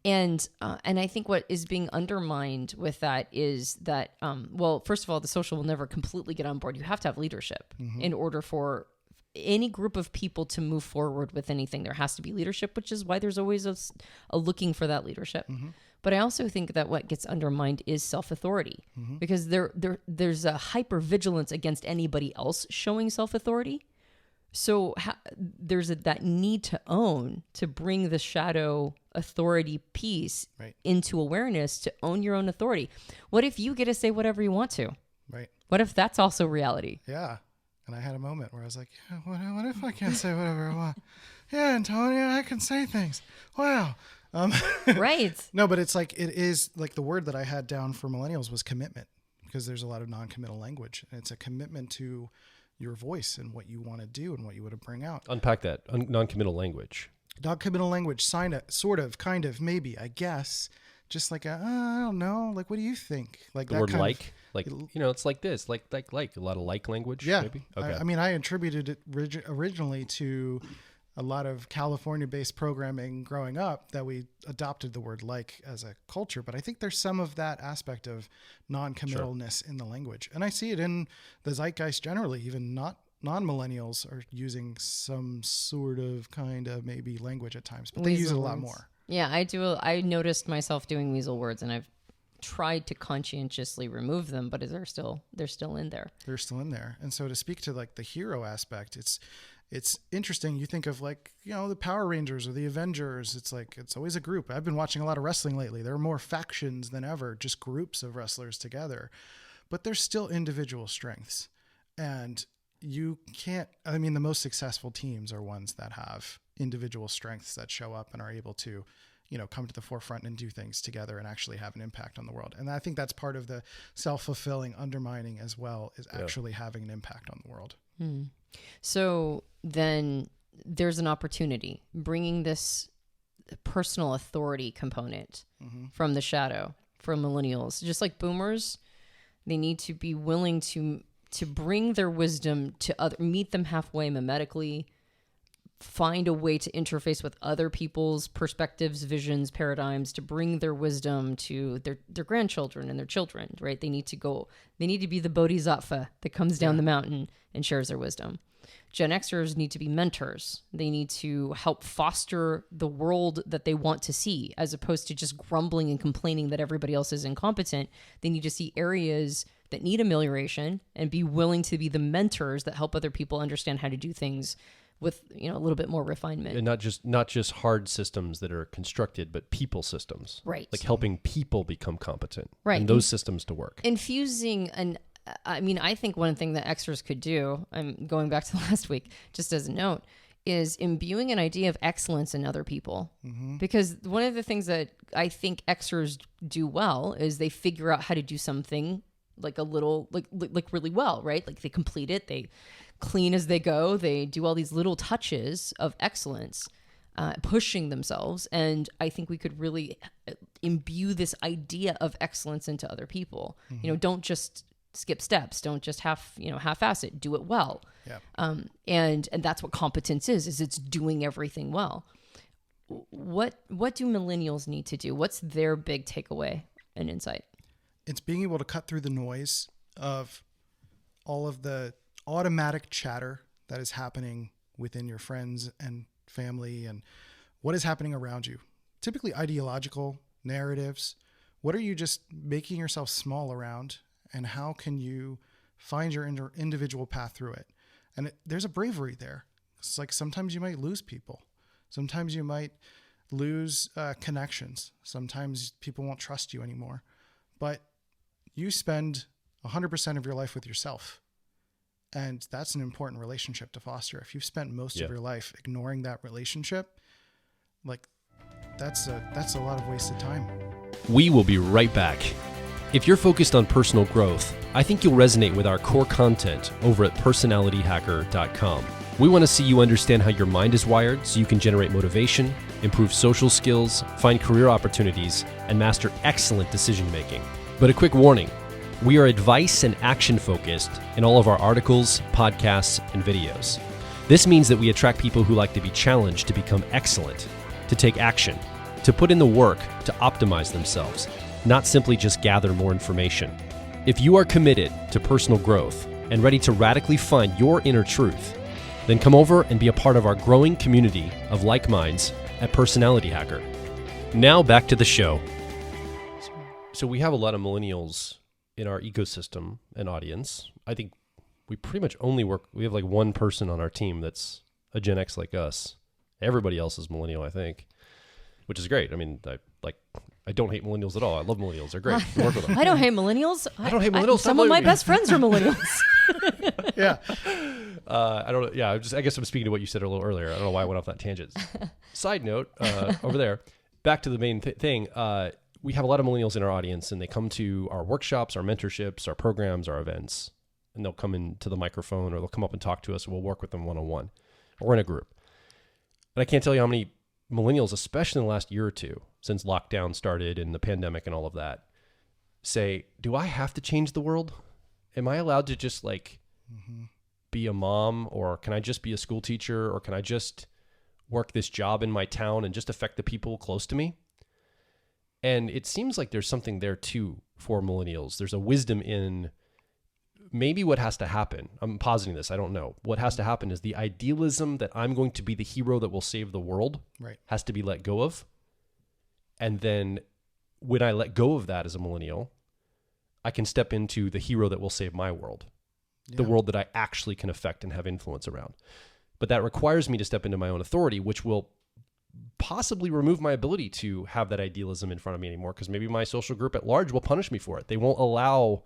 And I think what is being undermined with that is that, well, first of all, the social will never completely get on board. You have to have leadership in order for any group of people to move forward with anything. There has to be leadership, which is why there's always a looking for that leadership. But I also think that what gets undermined is self-authority, because there's a hyper-vigilance against anybody else showing self-authority. So there's that need to own, to bring the shadow authority piece into awareness, to own your own authority. What if you get to say whatever you want to? Right. What if that's also reality? Yeah. And I had a moment where I was like, yeah, what if I can't say whatever I want? yeah, Antonia, I can say things. Wow. Right. No, but it's like, it is like the word that I had down for millennials was commitment, because there's a lot of non-committal language, and it's a commitment to your voice and what you want to do and what you want to bring out. Unpack that. Non-committal language. Non-committal language, sort of, kind of, maybe, I guess. Just like, I don't know. Like, what do you think? Like The that word kind like, it's like this, like, a lot of like language. Yeah. Maybe. Okay. I mean, I attributed it originally to a lot of California-based programming growing up that we adopted the word like as a culture. But I think there's some of that aspect of non-committalness in the language. And I see it in the zeitgeist generally. Even non-millennials are using some sort of kind of maybe language at times, but they use it a lot more. Yeah, I do. I noticed myself doing weasel words, and I've tried to conscientiously remove them, but they're still in there. They're still in there. And so to speak to like the hero aspect, it's interesting. You think of like, the Power Rangers or the Avengers. It's like, it's always a group. I've been watching a lot of wrestling lately. There are more factions than ever, just groups of wrestlers together, but there's still individual strengths. And you can't, the most successful teams are ones that have individual strengths that show up and are able to, come to the forefront and do things together and actually have an impact on the world. And I think that's part of the self-fulfilling undermining as well, is actually having an impact on the world. So then there's an opportunity, bringing this personal authority component from the shadow, from millennials, just like boomers. They need to be willing to bring their wisdom to meet them halfway mimetically, find a way to interface with other people's perspectives, visions, paradigms, to bring their wisdom to their grandchildren and their children, right? They need to be the bodhisattva that comes down the mountain and shares their wisdom. Gen Xers need to be mentors. They need to help foster the world that they want to see, as opposed to just grumbling and complaining that everybody else is incompetent. They need to see areas that need amelioration and be willing to be the mentors that help other people understand how to do things with a little bit more refinement. And not just hard systems that are constructed, but people systems. Right. Like helping people become competent. Right. And those systems to work. Infusing I think one thing that Xers could do, I'm going back to last week, just as a note, is imbuing an idea of excellence in other people. Because one of the things that I think Xers do well is they figure out how to do something like a little, like really well, right? Like they complete it, they clean as they go, they do all these little touches of excellence, pushing themselves. And I think we could really imbue this idea of excellence into other people. Don't just skip steps, don't just half-ass it, do it well. Yeah. And that's what competence is it's doing everything well. What do millennials need to do? What's their big takeaway and insight? It's being able to cut through the noise of all of the automatic chatter that is happening within your friends and family and what is happening around you. Typically ideological narratives. What are you just making yourself small around, and how can you find your individual path through it? And there's a bravery there. It's like sometimes you might lose people. Sometimes you might lose connections. Sometimes people won't trust you anymore. But you spend 100% of your life with yourself. And that's an important relationship to foster. If you've spent most of your life ignoring that relationship, like that's a lot of wasted time. We will be right back. If you're focused on personal growth, I think you'll resonate with our core content over at personalityhacker.com. We want to see you understand how your mind is wired so you can generate motivation, improve social skills, find career opportunities, and master excellent decision making. But a quick warning, we are advice and action focused in all of our articles, podcasts, and videos. This means that we attract people who like to be challenged to become excellent, to take action, to put in the work to optimize themselves, not simply just gather more information. If you are committed to personal growth and ready to radically find your inner truth, then come over and be a part of our growing community of like minds at Personality Hacker. Now back to the show. So we have a lot of millennials in our ecosystem and audience. I think we pretty much we have like one person on our team that's a Gen X like us. Everybody else is millennial, I think, which is great. I mean, I don't hate millennials at all. I love millennials. They're great. I work with them. I don't hate millennials. I don't hate millennials. Some of my best friends are millennials. Yeah. I don't know. Yeah, I guess I'm speaking to what you said a little earlier. I don't know why I went off that tangent. Side note, over there, back to the main thing. We have a lot of millennials in our audience, and they come to our workshops, our mentorships, our programs, our events, and they'll come into the microphone or they'll come up and talk to us. And we'll work with them one-on-one or in a group. And I can't tell you how many millennials, especially in the last year or two, since lockdown started and the pandemic and all of that, say, do I have to change the world? Am I allowed to just be a mom, or can I just be a school teacher, or can I just work this job in my town and just affect the people close to me? And it seems like there's something there too for millennials. There's a wisdom in maybe what has to happen. I'm positing this. I don't know. What has to happen is the idealism that I'm going to be the hero that will save the world has to be let go of. And then when I let go of that as a millennial, I can step into the hero that will save my world, the world that I actually can affect and have influence around. But that requires me to step into my own authority, which will possibly remove my ability to have that idealism in front of me anymore, because maybe my social group at large will punish me for it. They won't allow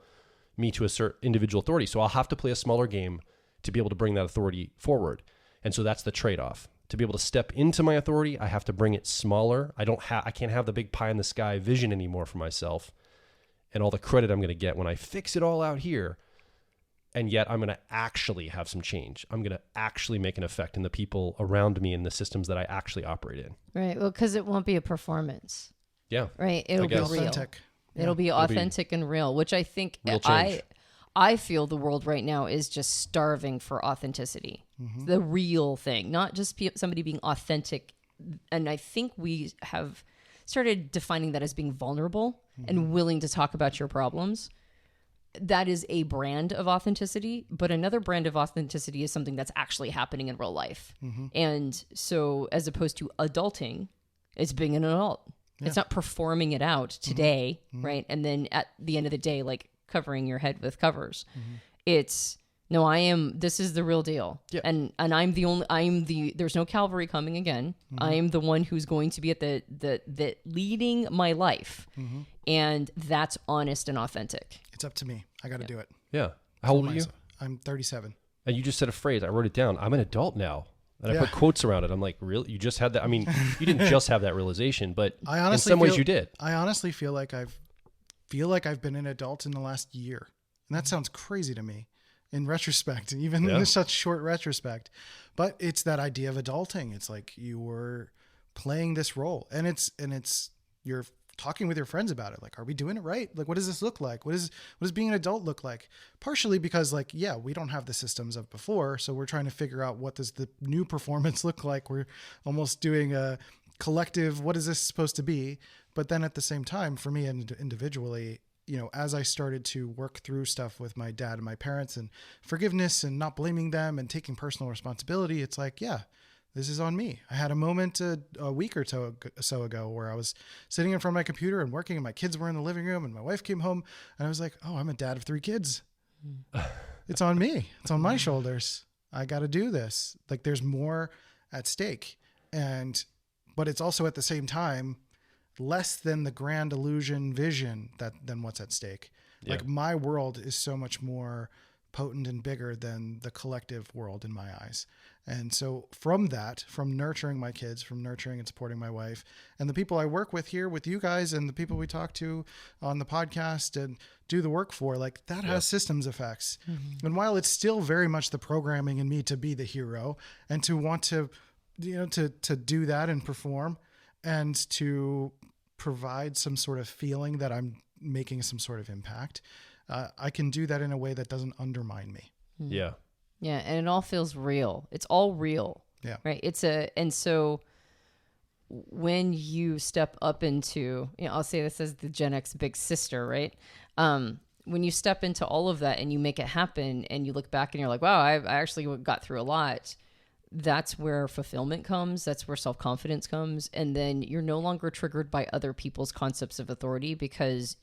me to assert individual authority. So I'll have to play a smaller game to be able to bring that authority forward. And so that's the trade-off. To be able to step into my authority, I have to bring it smaller. I can't have the big pie in the sky vision anymore for myself and all the credit I'm going to get when I fix it all out here. And yet I'm going to actually have some change. I'm going to actually make an effect in the people around me and the systems that I actually operate in. Right. Well, because it won't be a performance. Yeah. Right. It'll be real. Authentic. It'll be authentic and real, which I think I feel the world right now is just starving for authenticity. The real thing, not just somebody being authentic. And I think we have started defining that as being vulnerable and willing to talk about your problems. That is a brand of authenticity, but another brand of authenticity is something that's actually happening in real life. And so as opposed to adulting, it's being an adult. Yeah. It's not performing it out today, right? And then at the end of the day, like covering your head with covers. It's, no, this is the real deal. Yeah. And there's no Calvary coming again. I am the one who's going to be at the leading my life. And that's honest and authentic. It's up to me. I got to do it. Yeah. How old are you? I'm 37. And you just said a phrase. I wrote it down. I'm an adult now. And I put quotes around it. I'm like, really? You just had that? I mean, you didn't just have that realization, but in some ways you did. I honestly feel like I've been an adult in the last year. And that sounds crazy to me in retrospect, even in such short retrospect. But it's that idea of adulting. It's like you were playing this role, and you're talking with your friends about it. Like, are we doing it right? Like, what does this look like? What does being an adult look like? Partially because we don't have the systems of before. So we're trying to figure out, what does the new performance look like? We're almost doing a collective, what is this supposed to be? But then at the same time, for me individually, as I started to work through stuff with my dad and my parents and forgiveness and not blaming them and taking personal responsibility, it's like, this is on me. I had a moment a week or so ago where I was sitting in front of my computer and working, and my kids were in the living room, and my wife came home, and I was like, oh, I'm a dad of 3 kids. It's on me. It's on my shoulders. I got to do this. Like, there's more at stake. But it's also at the same time less than the grand illusion vision than what's at stake. Yeah. Like, my world is so much more potent and bigger than the collective world in my eyes. And so from nurturing my kids, from nurturing and supporting my wife, and the people I work with here with you guys, and the people we talk to on the podcast and do the work for, like, that has systems effects. And while it's still very much the programming in me to be the hero and to want to, to do that and perform and to provide some sort of feeling that I'm making some sort of impact, I can do that in a way that doesn't undermine me. Yeah. Yeah. And it all feels real. It's all real. Yeah. Right. And so when you step up into, I'll say this as the Gen X big sister, right? When you step into all of that and you make it happen and you look back and you're like, wow, I actually got through a lot. That's where fulfillment comes. That's where self-confidence comes. And then you're no longer triggered by other people's concepts of authority, because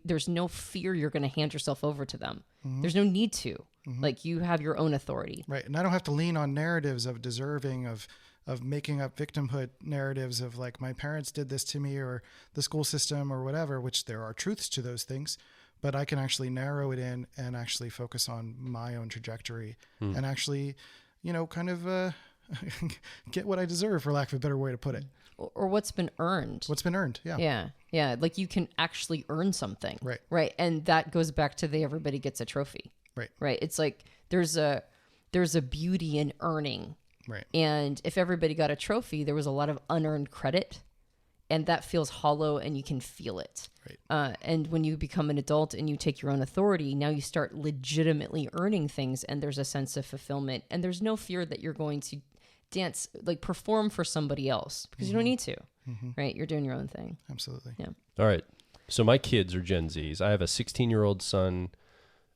there's no fear you're going to hand yourself over to them. There's no need to. Like, you have your own authority. Right. And I don't have to lean on narratives of deserving, of making up victimhood narratives of, like, my parents did this to me, or the school system, or whatever, which there are truths to those things. but I can actually narrow it in and actually focus on my own trajectory and actually, kind of get what I deserve, for lack of a better way to put it. Or what's been earned. What's been earned. Yeah. Yeah. Like you can actually earn something. Right. Right. And that goes back to everybody gets a trophy. Right. Right. It's like there's a beauty in earning. Right. And if everybody got a trophy, there was a lot of unearned credit, and that feels hollow and you can feel it. Right. And when you become an adult and you take your own authority, now you start legitimately earning things, and there's a sense of fulfillment, and there's no fear that you're going to dance, like perform for somebody else, because you don't need to, right? You're doing your own thing. Absolutely. Yeah. All right. So my kids are Gen Zs. I have a 16-year-old son,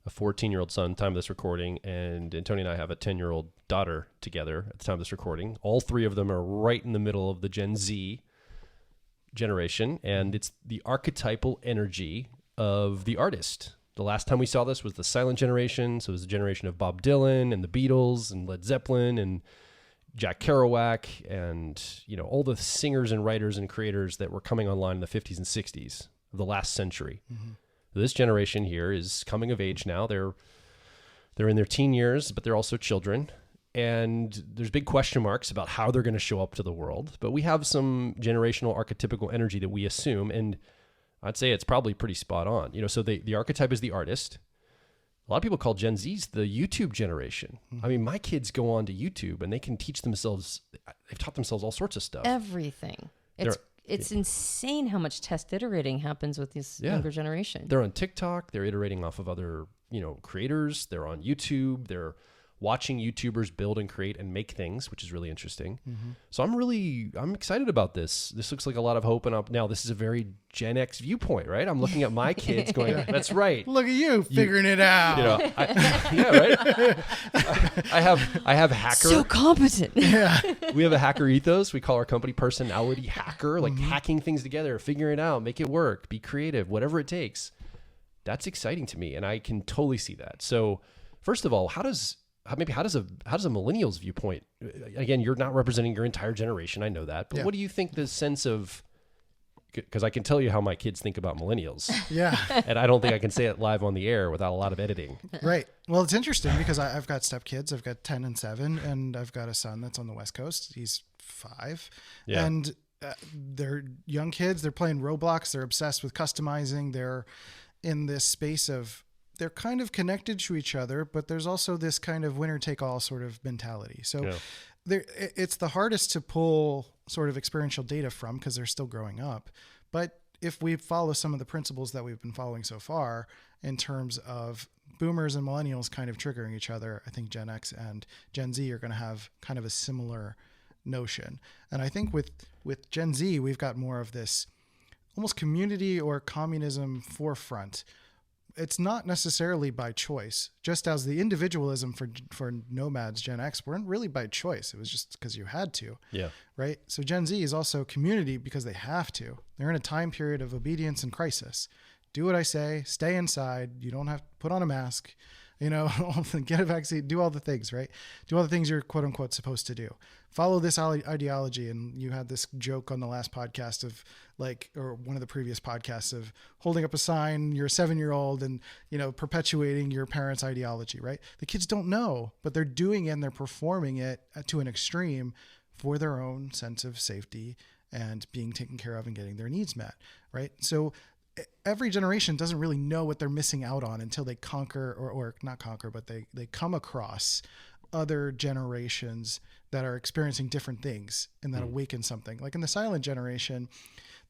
a 14-year-old son, time of this recording, and Antonia and I have a 10-year-old daughter together at the time of this recording. All three of them are right in the middle of the Gen Z generation, and it's the archetypal energy of the artist. The last time we saw this was the silent generation. So it was the generation of Bob Dylan and the Beatles and Led Zeppelin and Jack Kerouac and, all the singers and writers and creators that were coming online in the 50s and 60s of the last century. This generation here is coming of age now. They're in their teen years, but they're also children. And there's big question marks about how they're going to show up to the world. But we have some generational archetypical energy that we assume, and I'd say it's probably pretty spot on. So the archetype is the artist. A lot of people call Gen Zs the YouTube generation. I mean, my kids go on to YouTube and they can teach themselves, they've taught themselves all sorts of stuff. Everything. It's insane how much test iterating happens with this younger generation. They're on TikTok. They're iterating off of other, creators. They're on YouTube. They're watching YouTubers build and create and make things, which is really interesting. So I'm excited about this. This looks like a lot of hope. And now this is a very Gen X viewpoint, right? I'm looking at my kids going, that's right. Look at you figuring it out. Right? I have hacker. So competent. We have a hacker ethos. We call our company personality hacker, like hacking things together, figure it out, make it work, be creative, whatever it takes. That's exciting to me. And I can totally see that. So first of all, how does a millennial's viewpoint, again, you're not representing your entire generation. I know that, but what do you think the sense of, because I can tell you how my kids think about millennials. Yeah. And I don't think I can say it live on the air without a lot of editing. Right. Well, it's interesting because I've got stepkids. I've got 10 and 7, and I've got a son that's on the West Coast. He's 5. Yeah. And they're young kids. They're playing Roblox. They're obsessed with customizing. They're in this space of, they're kind of connected to each other, but there's also this kind of winner take all sort of mentality. So it's the hardest to pull sort of experiential data from because they're still growing up. But if we follow some of the principles that we've been following so far in terms of boomers and millennials kind of triggering each other, I think Gen X and Gen Z are going to have kind of a similar notion. And I think with Gen Z, we've got more of this almost community or communism forefront. It's not necessarily by choice, just as the individualism for nomads, Gen X, weren't really by choice. It was just because you had to. Yeah. Right. So Gen Z is also community because they have to. They're in a time period of obedience and crisis. Do what I say, stay inside. You don't have to put on a mask, get a vaccine, do all the things, right? Do all the things you're quote unquote supposed to do. Follow this ideology. And you had this joke on the last podcast of or one of the previous podcasts of holding up a sign, you're a 7-year-old and, perpetuating your parents' ideology, right? The kids don't know, but they're doing it and they're performing it to an extreme for their own sense of safety and being taken care of and getting their needs met, right? So every generation doesn't really know what they're missing out on until they conquer or not conquer, but they come across other generations that are experiencing different things and that awaken something. Like in the silent generation,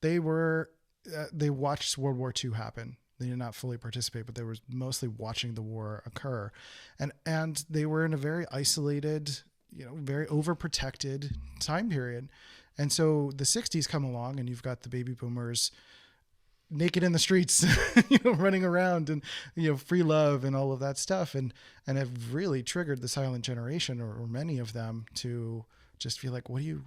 they watched World War II happen. They did not fully participate, but they were mostly watching the war occur. And they were in a very isolated, very overprotected time period. And so the 60s come along and you've got the baby boomers naked in the streets, running around and, free love and all of that stuff. And have really triggered the silent generation or many of them to just feel like, what do you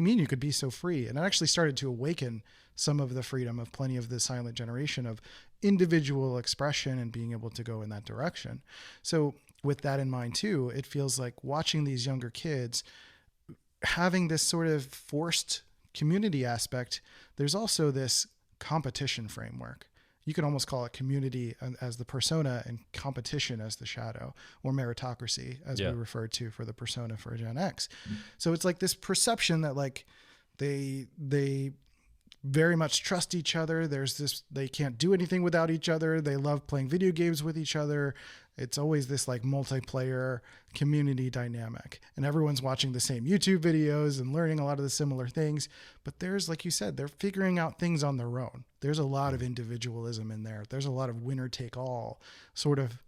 mean you could be so free? And it actually started to awaken some of the freedom of plenty of the silent generation of individual expression and being able to go in that direction. So with that in mind too, it feels like watching these younger kids having this sort of forced community aspect. There's also this competition framework. you can almost call it community as the persona and competition as the shadow, or meritocracy as we referred to for the persona for Gen X. So it's like this perception that like they very much trust each other. There's this, they can't do anything without each other. They love playing video games with each other. It's always this like multiplayer community dynamic, and everyone's watching the same YouTube videos and learning a lot of the similar things. But there's, like you said, they're figuring out things on their own. There's a lot of individualism in there. There's a lot of winner take all sort of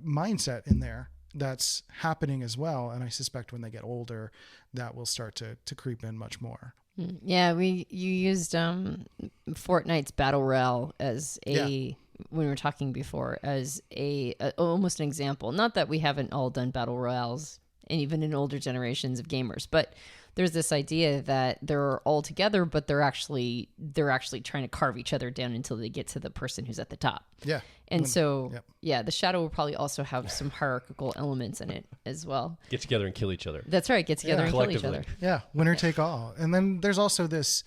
mindset in there that's happening as well. And I suspect when they get older, that will start to creep in much more. Yeah, you used Fortnite's Battle Royale as when we were talking before, as almost an example. Not that we haven't all done Battle Royales, and even in older generations of gamers, but there's this idea that they're all together, but they're actually trying to carve each other down until they get to the person who's at the top. Yeah. And the shadow will probably also have some hierarchical elements in it as well. Get together and kill each other. That's right. Get together and kill each other. Yeah. Winner take all. And then there's also this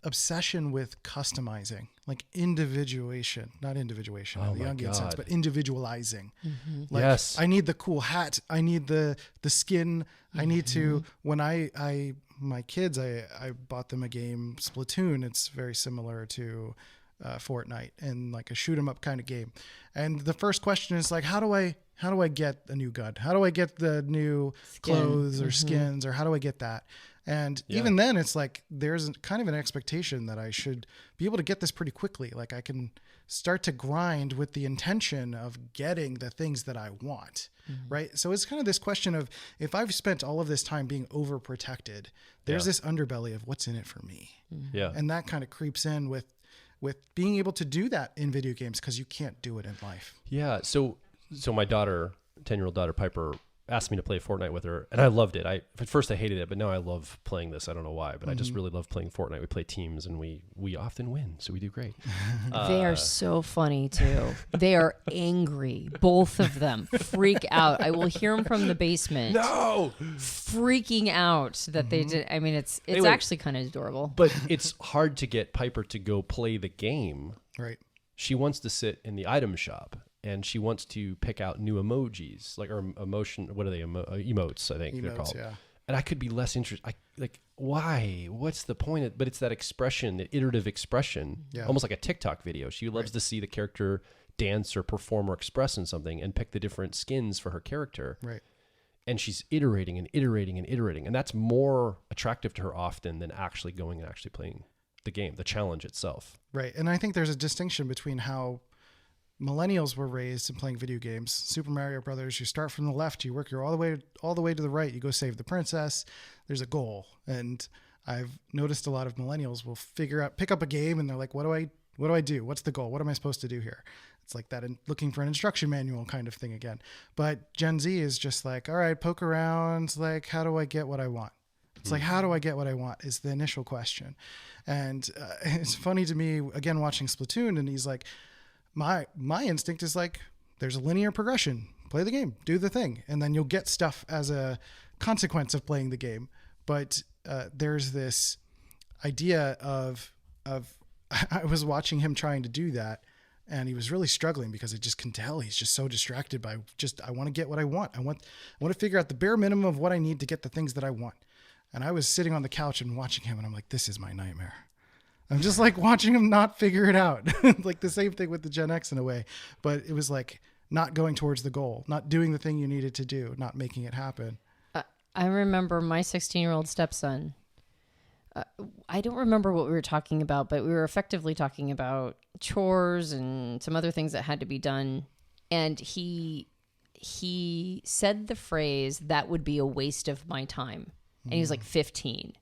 obsession with customizing, like individuation, not individuation in the Jungian sense, but individualizing. Mm-hmm. Like, yes. I need the cool hat. I need the skin. I need to, when my kids, I bought them a game, Splatoon. It's very similar to Fortnite, and like a shoot 'em up kind of game. And the first question is like, how do I get a new gun? How do I get the new clothes or skins, or how do I get that? And even then it's like, there's kind of an expectation that I should be able to get this pretty quickly. Like I can start to grind with the intention of getting the things that I want. Right. So it's kind of this question of, if I've spent all of this time being overprotected, there's this underbelly of what's in it for me. Yeah. And that kind of creeps in with being able to do that in video games, because you can't do it in life. Yeah. So my daughter, 10-year-old daughter Piper, asked me to play Fortnite with her, and I loved it. At first I hated it, but now I love playing this. I don't know why, but I just really love playing Fortnite. We play teams, and we often win, so we do great. They are so funny too. They are angry, both of them. Freak out. I will hear them from the basement. No, freaking out that they did. I mean, it's anyway, actually kind of adorable. But it's hard to get Piper to go play the game. Right. She wants to sit in the item shop, and she wants to pick out new emojis, like, or emotion. What are they? Emotes, I think they're called. Yeah. And I could be less interested. Why? What's the point? But it's that expression, the iterative expression, almost like a TikTok video. She loves to see the character dance or perform or express in something, and pick the different skins for her character. Right. And she's iterating and iterating and iterating, and that's more attractive to her often than actually going and actually playing the game, the challenge itself. Right. And I think there's a distinction between how millennials were raised in playing video games. Up Brothers, you start from the left, you work all the way to the right, you go save the princess. There's a goal. And I've noticed a lot of millennials will pick up a game, and they're like, what do I do? What's the goal? What am I supposed to do here? It's like that, looking for an instruction manual kind of thing again. But Gen Z is just like, all right, poke around. Like, how do I get what I want? It's like, how do I get what I want is the initial question. And it's funny to me, again, watching Splatoon, and he's like, my instinct is like, there's a linear progression. Play the game, do the thing, and then you'll get stuff as a consequence of playing the game. But there's this idea of I was watching him trying to do that, and he was really struggling, because I just can tell he's just so distracted by I want to get what I want. I want to figure out the bare minimum of what I need to get the things that I want. And I was sitting on the couch and watching him, and I'm like, this is my nightmare. I'm just like watching him not figure it out. Like the same thing with the Gen X in a way, but it was like not going towards the goal, not doing the thing you needed to do, not making it happen. I remember my 16-year-old stepson. I don't remember what we were talking about, but we were effectively talking about chores and some other things that had to be done. And he said the phrase, "That would be a waste of my time." And he was like 15.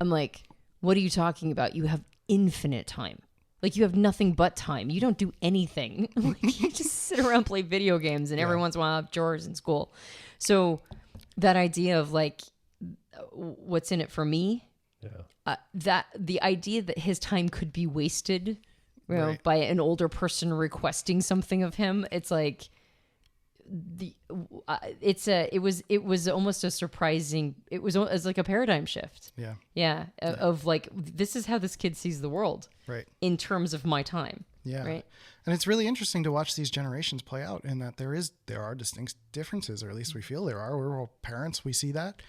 I'm like, what are you talking about? You have infinite time. Like, you have nothing but time. You don't do anything. Like, you just sit around, play video games, and every once in a while have chores in school. So that idea of like, what's in it for me? Yeah. That the idea that his time could be wasted, you know, by an older person requesting something of him. It's like, it was almost a surprising, it was like a paradigm shift. Of like, this is how this kid sees the world, right, in terms of my time. Yeah. Right. And it's really interesting to watch these generations play out in that there are distinct differences, or at least we feel there are. We're all parents. We see that.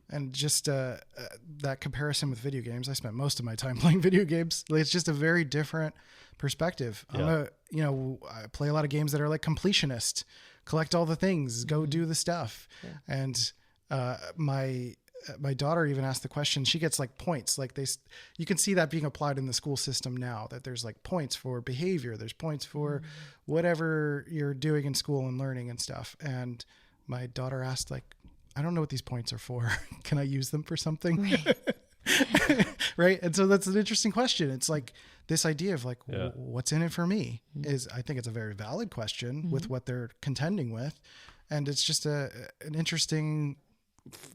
And just that comparison with video games. I spent most of my time playing video games. Like, it's just a very different perspective. Yeah. I play a lot of games that are like completionist, collect all the things, go do the stuff. Yeah. And my daughter even asked the question. She gets like points. Like you can see that being applied in the school system now, that there's like points for behavior. There's points for whatever you're doing in school and learning and stuff. And my daughter asked, like, I don't know what these points are for. Can I use them for something? Right. Right. And so that's an interesting question. It's like this idea of like, what's in it for me I think it's a very valid question with what they're contending with. And it's just an interesting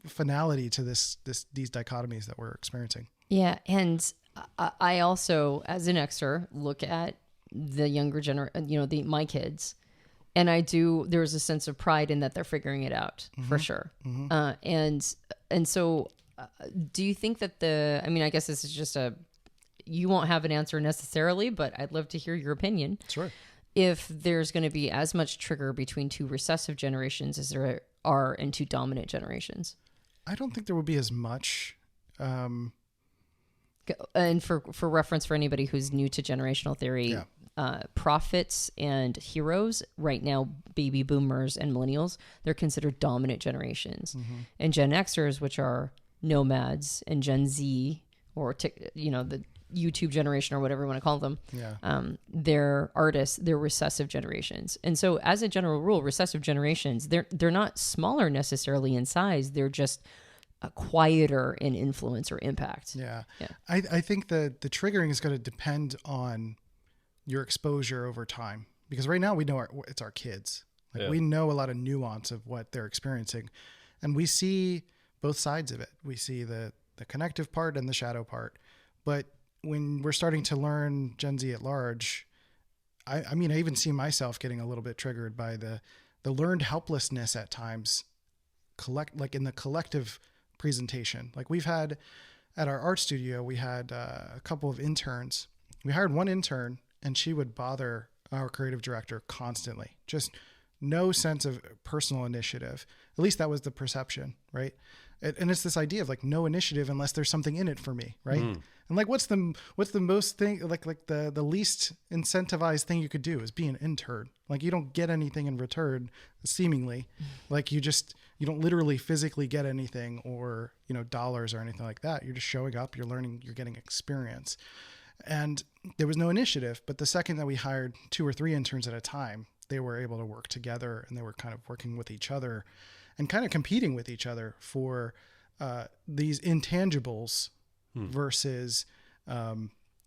finality to these dichotomies that we're experiencing. Yeah. And I also, as an Xer, look at the younger generation, my kids, and there's a sense of pride in that they're figuring it out for sure. And so do you think that I guess this is just you won't have an answer necessarily, but I'd love to hear your opinion. Sure. If there's going to be as much trigger between two recessive generations as there are in two dominant generations. I don't think there will be as much. And for reference, for anybody who's new to generational theory, prophets and heroes right now, baby boomers and millennials, they're considered dominant generations. And Gen Xers, which are nomads, and Gen Z, or the YouTube generation or whatever you want to call them. They're artists, they're recessive generations. And so as a general rule, recessive generations, they're not smaller necessarily in size. They're just quieter in influence or impact. I think the triggering is going to depend on your exposure over time, because right now we know it's our kids. We know a lot of nuance of what they're experiencing, and we see both sides of it. We see the connective part and the shadow part. But when we're starting to learn Gen Z at large, I even see myself getting a little bit triggered by the learned helplessness at times, like in the collective presentation. Like we've had at our art studio, we had a couple of interns. We hired one intern, and she would bother our creative director constantly. Just no sense of personal initiative. At least that was the perception, right? And it's this idea of like no initiative unless there's something in it for me, right? And like what's the most thing, like the least incentivized thing you could do is be an intern. Like you don't get anything in return, seemingly. Like you don't literally physically get anything, or dollars or anything like that. You're just showing up, you're learning, you're getting experience. And there was no initiative. But the second that we hired 2 or 3 interns at a time, they were able to work together, and they were kind of working with each other and kind of competing with each other for these intangibles versus,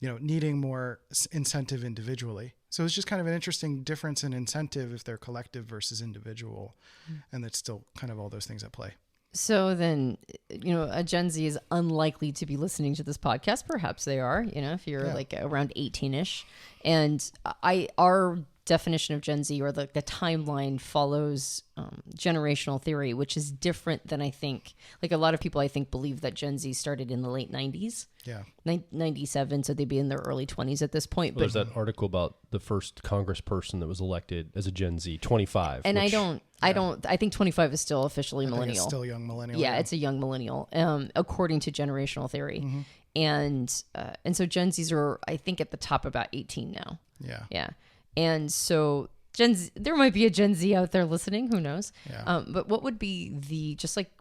needing more incentive individually. So it's just kind of an interesting difference in incentive if they're collective versus individual. And it's still kind of all those things at play. So then, a Gen Z is unlikely to be listening to this podcast. Perhaps they are, if you're like around 18-ish. And our definition of Gen Z, or the timeline, follows generational theory, which is different than I think. Like a lot of people, I think, believe that Gen Z started in the late 90s. 97, so they'd be in their early 20s at this point. Well, there's that article about the first congressperson that was elected as a Gen Z, 25. And I think 25 is still officially millennial. It's still young millennial. Yeah, it's a young millennial, according to generational theory. And so Gen Zs are, I think, at the top about 18 now. Yeah. And so Gen Z, there might be a Gen Z out there listening, who knows? But what would be just like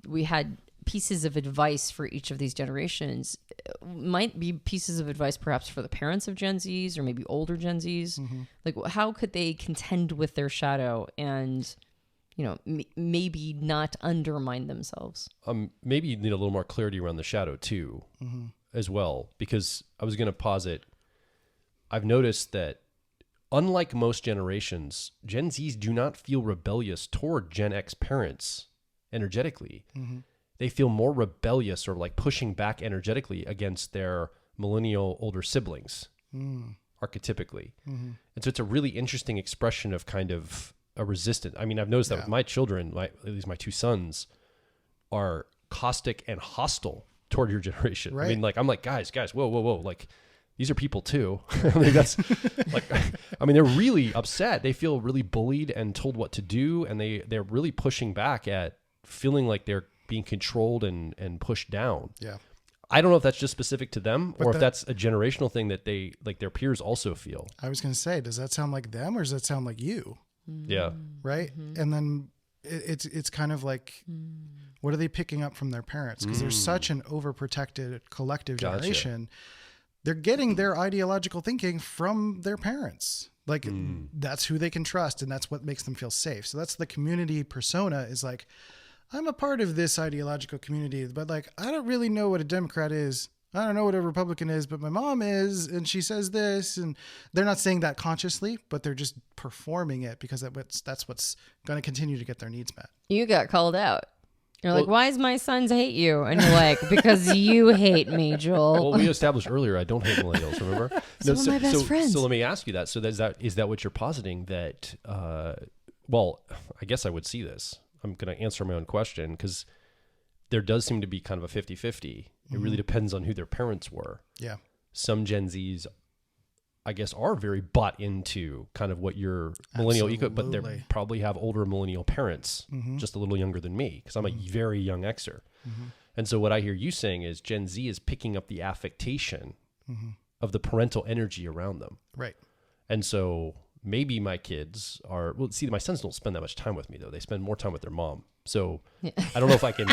we had pieces of advice for each of these generations, might be pieces of advice perhaps for the parents of Gen Zs, or maybe older Gen Zs. Like how could they contend with their shadow and, maybe not undermine themselves? Maybe you need a little more clarity around the shadow too, as well, because I was going to posit, I've noticed that unlike most generations, Gen Zs do not feel rebellious toward Gen X parents energetically. They feel more rebellious, or like pushing back energetically against their millennial older siblings, archetypically. And so it's a really interesting expression of kind of a resistance. I mean, I've noticed that with my children, at least my 2 sons, are caustic and hostile toward your generation. Right. I mean, like, I'm like, guys, whoa. Like, these are people too. I mean, that's like, I mean, they're really upset. They feel really bullied and told what to do. And they're really pushing back at feeling like they're being controlled and pushed down. Yeah. I don't know if that's just specific to them But or if that's a generational thing that they, like their peers also feel. I was going to say, does that sound like them or does that sound like you? Yeah. Right. And then it's kind of like, what are they picking up from their parents? Because there's such an overprotected collective generation. They're getting their ideological thinking from their parents. Like that's who they can trust. And that's what makes them feel safe. So that's the community persona, is like, I'm a part of this ideological community, but like, I don't really know what a Democrat is. I don't know what a Republican is, but my mom is, and she says this, and they're not saying that consciously, but they're just performing it because that's what's going to continue to get their needs met. You got called out. You're like, why does my sons hate you? And you're like, because you hate me, Joel. Well, we established earlier, I don't hate millennials, remember? Some of my best friends. So let me ask you that. So is that what you're positing that, well, I guess I would see this. I'm going to answer my own question because there does seem to be kind of a 50-50. It really depends on who their parents were. Yeah. Some Gen Zs, I guess, are very bought into kind of what your millennial eco, but they probably have older millennial parents, just a little younger than me, because I'm a very young Xer. And so what I hear you saying is Gen Z is picking up the affectation of the parental energy around them. Right. And so maybe my kids are, well, see, my sons don't spend that much time with me though. They spend more time with their mom. So I don't know if I can,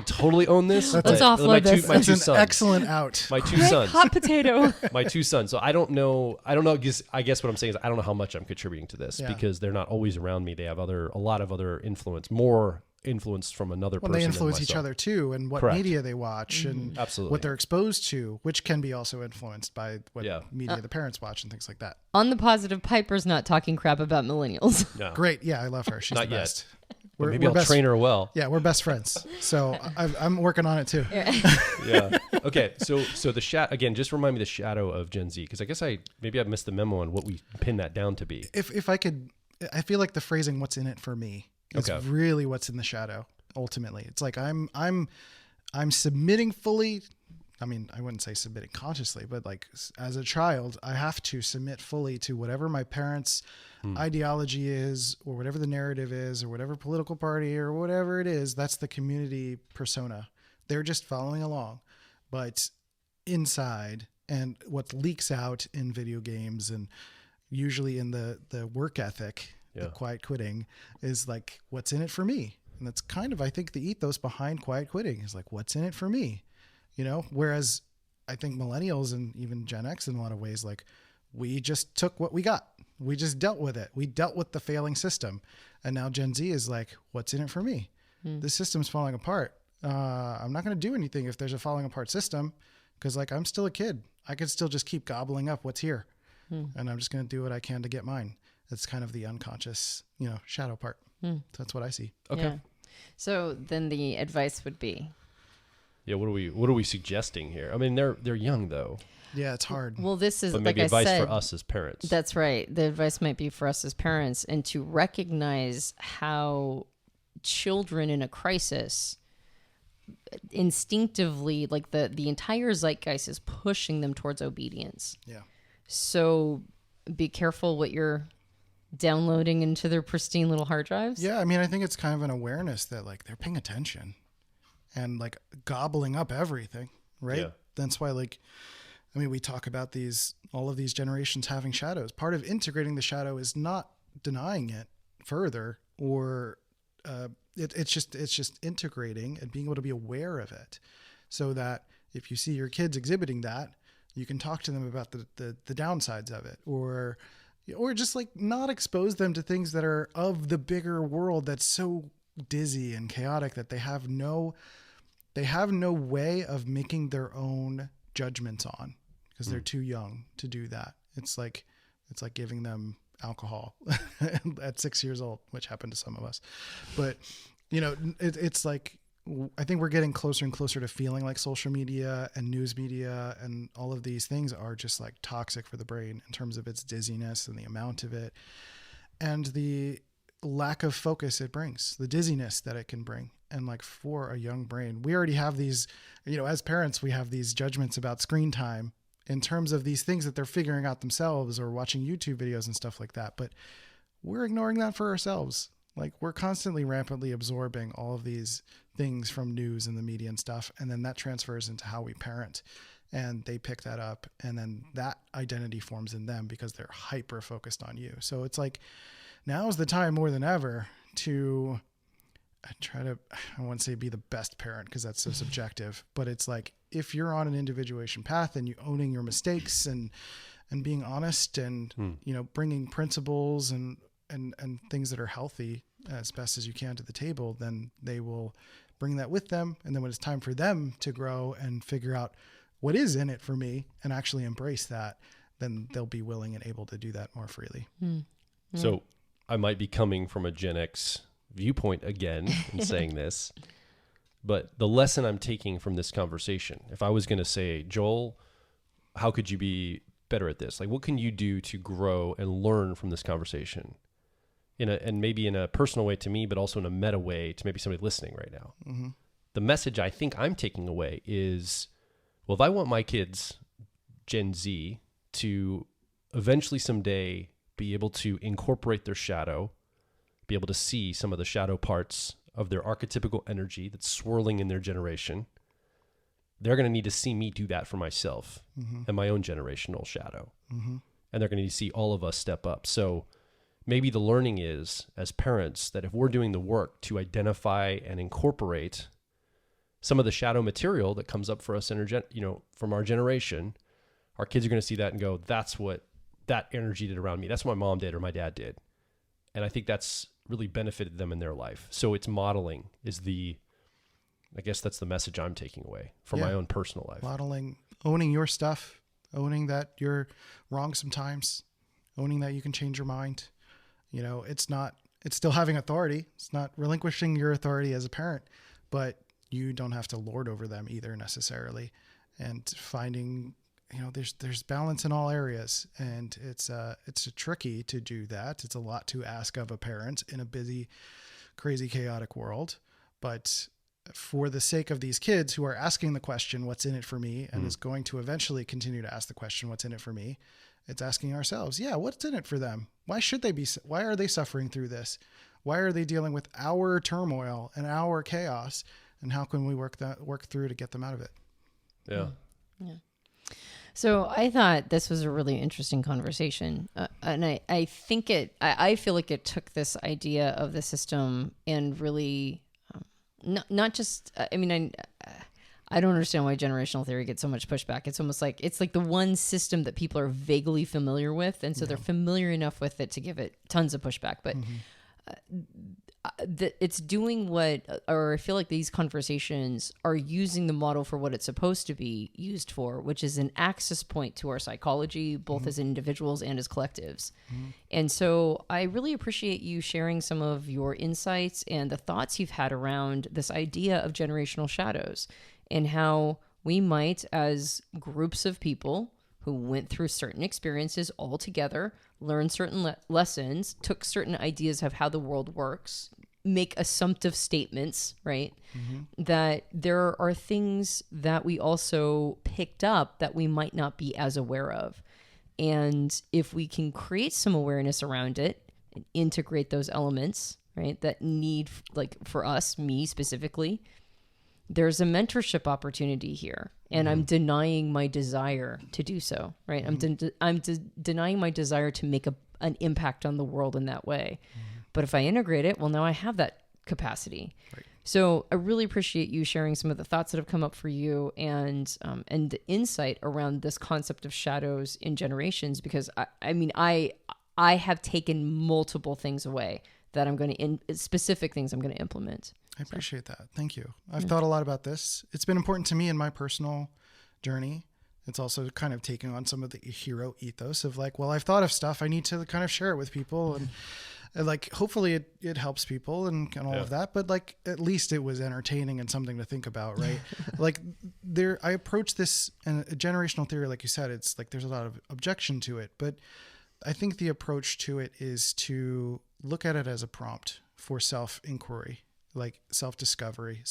totally own this. Let's offload this. My two an sons. Excellent out. My two sons. Hot potato. My two sons. So I don't know. I guess what I'm saying is I don't know how much I'm contributing to this because they're not always around me. They have a lot of other influence, more influence from another person. They influence than each myself. other too, and what media they watch and Absolutely. what they're exposed to, which can be also influenced by what media the parents watch and things like that. On the positive, Piper's not talking crap about millennials. No. Great. Yeah, I love her. She's Not the best. yet. Maybe I'll train her well. Yeah, we're best friends. So I'm working on it too. Yeah. Okay. So the again, just remind me the shadow of Gen Z, because I guess maybe I've missed the memo on what we pin that down to be. If I could, I feel like the phrasing "what's in it for me" is really what's in the shadow. Ultimately, it's like I'm submitting fully. I mean, I wouldn't say submitting consciously, but like as a child, I have to submit fully to whatever my parents' ideology is, or whatever the narrative is, or whatever political party or whatever it is. That's the community persona. They're just following along, but inside, and what leaks out in video games and usually in the work ethic, the quiet quitting, is like, what's in it for me? And that's kind of, I think, the ethos behind quiet quitting is like, what's in it for me? You know, whereas I think millennials and even Gen X in a lot of ways, like, we just took what we got. We just dealt with it. We dealt with the failing system. And now Gen Z is like, what's in it for me? This system's falling apart. I'm not going to do anything if there's a falling apart system, because like, I'm still a kid. I could still just keep gobbling up what's here. And I'm just going to do what I can to get mine. That's kind of the unconscious, shadow part. So that's what I see. Okay. Yeah. So then the advice would be? Yeah. What are we suggesting here? I mean, they're young though. Yeah, it's hard. Well, this is, but maybe like advice I said, for us as parents. That's right. The advice might be for us as parents, and to recognize how children in a crisis instinctively, like the entire zeitgeist is pushing them towards obedience. Yeah. So be careful what you're downloading into their pristine little hard drives. Yeah, I mean, I think it's kind of an awareness that like they're paying attention and like gobbling up everything, right? Yeah. That's why, like, I mean, we talk about all of these generations having shadows. Part of integrating the shadow is not denying it further, or it's just integrating and being able to be aware of it, so that if you see your kids exhibiting that, you can talk to them about the downsides of it, or just like not expose them to things that are of the bigger world that's so dizzy and chaotic that they have no way of making their own judgments on, because they're too young to do that. It's like giving them alcohol at 6 years old, which happened to some of us. But it's like, I think we're getting closer and closer to feeling like social media and news media and all of these things are just like toxic for the brain in terms of its dizziness and the amount of it and the lack of focus it brings, the dizziness that it can bring. And like, for a young brain, we already have these, as parents, we have these judgments about screen time in terms of these things that they're figuring out themselves or watching YouTube videos and stuff like that. But we're ignoring that for ourselves. Like, we're constantly rampantly absorbing all of these things from news and the media and stuff. And then that transfers into how we parent, and they pick that up. And then that identity forms in them because they're hyper focused on you. So it's like, now is the time more than ever to I won't say be the best parent because that's so subjective, but it's like, if you're on an individuation path and you owning your mistakes and being honest and, bringing principles and things that are healthy as best as you can to the table, then they will bring that with them. And then when it's time for them to grow and figure out what is in it for me and actually embrace that, then they'll be willing and able to do that more freely. So I might be coming from a Gen X viewpoint again in saying this, but the lesson I'm taking from this conversation, if I was going to say, Joel, how could you be better at this? Like, what can you do to grow and learn from this conversation and maybe in a personal way to me, but also in a meta way to maybe somebody listening right now? Mm-hmm. The message I think I'm taking away is, well, if I want my kids, Gen Z, to eventually someday be able to incorporate their shadow, be able to see some of the shadow parts of their archetypical energy that's swirling in their generation, they're going to need to see me do that for myself and my own generational shadow. And they're going to need to see all of us step up. So maybe the learning is, as parents, that if we're doing the work to identify and incorporate some of the shadow material that comes up for us from our generation, our kids are going to see that and go, that's what that energy did around me. That's what my mom did or my dad did. And I think that's really benefited them in their life. So it's modeling I guess that's the message I'm taking away from my own personal life. Modeling, owning your stuff, owning that you're wrong sometimes, owning that you can change your mind. It's still having authority. It's not relinquishing your authority as a parent, but you don't have to lord over them either necessarily. And finding, there's balance in all areas, and it's tricky to do that. It's a lot to ask of a parent in a busy, crazy, chaotic world. But for the sake of these kids who are asking the question, what's in it for me? And is going to eventually continue to ask the question, what's in it for me? It's asking ourselves, what's in it for them? Why are they suffering through this? Why are they dealing with our turmoil and our chaos? And how can we work through to get them out of it? Yeah. So I thought this was a really interesting conversation. And I think I feel like it took this idea of the system and really, not just, I don't understand why generational theory gets so much pushback. It's almost like, it's like the one system that people are vaguely familiar with. And so they're familiar enough with it to give it tons of pushback. But it's doing or I feel like these conversations are using the model for what it's supposed to be used for, which is an access point to our psychology, both as individuals and as collectives. And so I really appreciate you sharing some of your insights and the thoughts you've had around this idea of generational shadows and how we might, as groups of people who went through certain experiences all together, learned certain lessons, took certain ideas of how the world works, make assumptive statements, right? That there are things that we also picked up that we might not be as aware of. And if we can create some awareness around it and integrate those elements, right, that need, like for us, me specifically, there's a mentorship opportunity here. And I'm denying my desire to do so, right? I'm denying my desire to make an impact on the world in that way. But if I integrate it, well, now I have that capacity. Right. So I really appreciate you sharing some of the thoughts that have come up for you and the insight around this concept of shadows in generations, because I have taken multiple things away that I'm going to, specific things I'm going to implement. I appreciate that. Thank you. I've thought a lot about this. It's been important to me in my personal journey. It's also kind of taking on some of the hero ethos of like, well, I've thought of stuff. I need to kind of share it with people and like, hopefully it helps people and all of that. But like, at least it was entertaining and something to think about, right? Like I approach this and a generational theory, like you said, it's like, there's a lot of objection to it, but I think the approach to it is to look at it as a prompt for self-inquiry, like self-discovery,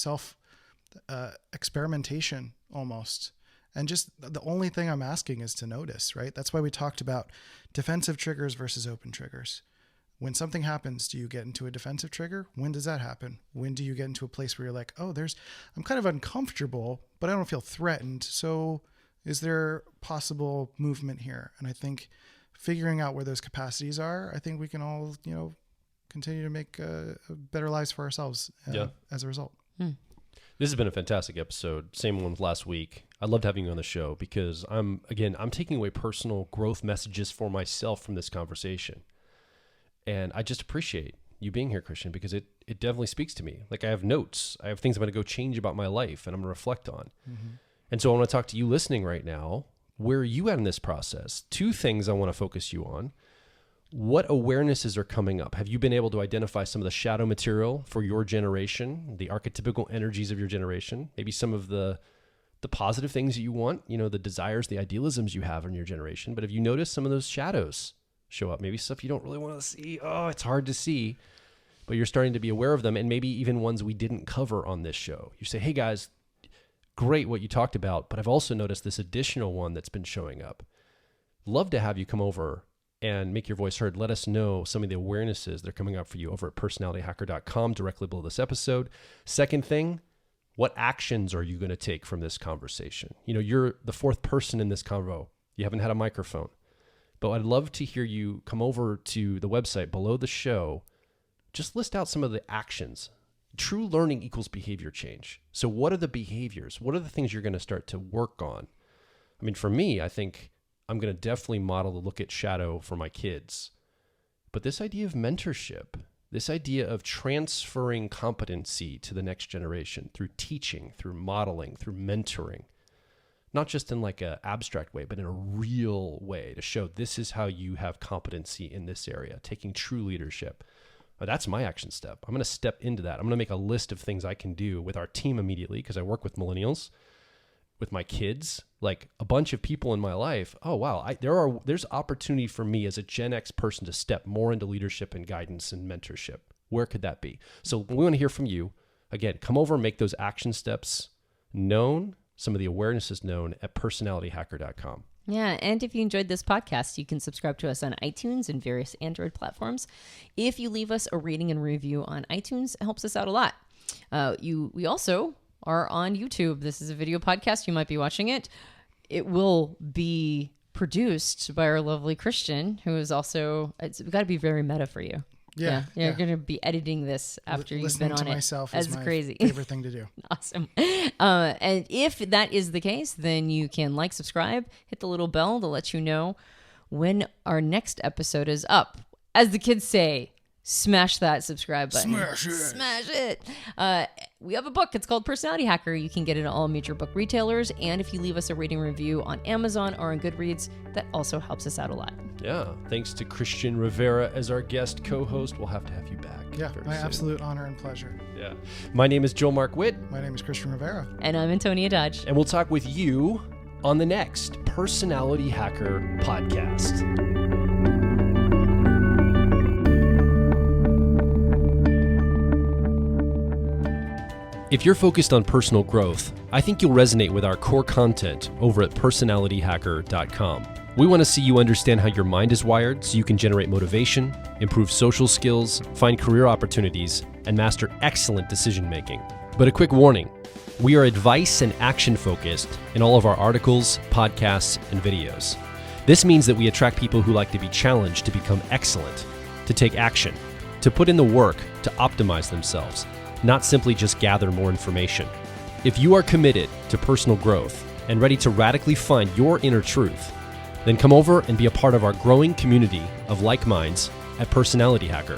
experimentation almost. And just the only thing I'm asking is to notice, right? That's why we talked about defensive triggers versus open triggers. When something happens, do you get into a defensive trigger? When does that happen? When do you get into a place where you're like, oh, I'm kind of uncomfortable, but I don't feel threatened. So is there possible movement here? And I think figuring out where those capacities are, I think we can all, continue to make better lives for ourselves as a result. This has been a fantastic episode. Same one with last week. I loved having you on the show because I'm taking away personal growth messages for myself from this conversation. And I just appreciate you being here, Christian, because it definitely speaks to me. Like I have notes. I have things I'm going to go change about my life and I'm going to reflect on. Mm-hmm. And so I want to talk to you listening right now. Where are you at in this process? 2 things I want to focus you on. What awarenesses are coming up? Have you been able to identify some of the shadow material for your generation, the archetypical energies of your generation, maybe some of the positive things that you want, the desires, the idealisms you have in your generation? But have you noticed some of those shadows show up? Maybe stuff you don't really want to see. Oh, it's hard to see, but you're starting to be aware of them, and maybe even ones we didn't cover on this show. You say, hey guys, great what you talked about, but I've also noticed this additional one that's been showing up. Love to have you come over and make your voice heard. Let us know some of the awarenesses that are coming up for you over at personalityhacker.com directly below this episode. Second thing, what actions are you going to take from this conversation? You're the 4th person in this convo. You haven't had a microphone, but I'd love to hear you come over to the website below the show. Just list out some of the actions. True learning equals behavior change. So what are the behaviors? What are the things you're going to start to work on? I mean, for me, I think I'm going to definitely model the look at shadow for my kids. But this idea of mentorship, this idea of transferring competency to the next generation through teaching, through modeling, through mentoring, not just in like an abstract way, but in a real way to show this is how you have competency in this area, taking true leadership. That's my action step. I'm going to step into that. I'm going to make a list of things I can do with our team immediately because I work with millennials, with my kids, like a bunch of people in my life. Oh, wow. There's opportunity for me as a Gen X person to step more into leadership and guidance and mentorship. Where could that be? So we want to hear from you. Again, come over and make those action steps known, some of the awarenesses known at personalityhacker.com. Yeah, and if you enjoyed this podcast, you can subscribe to us on iTunes and various Android platforms. If you leave us a rating and review on iTunes, it helps us out a lot. We also are on YouTube. This is a video podcast. You might be watching it. It will be produced by our lovely Christian, who is also, it's got to be very meta for you. Yeah. You're going to be editing this after you've been on it. Listening to myself is my crazy. favorite thing to do. Awesome. And if that is the case, then you can subscribe, hit the little bell to let you know when our next episode is up. As the kids say, smash that subscribe button. Smash it. We have a book. It's called Personality Hacker. You can get it at all major book retailers. And if you leave us a rating review on Amazon or on Goodreads, that also helps us out a lot. Yeah. Thanks to Christian Rivera as our guest co-host. We'll have to have you back. Yeah. My absolute honor and pleasure. Yeah. My name is Joel Mark Witt. My name is Christian Rivera. And I'm Antonia Dodge. And we'll talk with you on the next Personality Hacker podcast. If you're focused on personal growth, I think you'll resonate with our core content over at personalityhacker.com. We want to see you understand how your mind is wired so you can generate motivation, improve social skills, find career opportunities, and master excellent decision making. But a quick warning, we are advice and action focused in all of our articles, podcasts, and videos. This means that we attract people who like to be challenged to become excellent, to take action, to put in the work to optimize themselves, not simply just gather more information. If you are committed to personal growth and ready to radically find your inner truth, then come over and be a part of our growing community of like minds at Personality Hacker.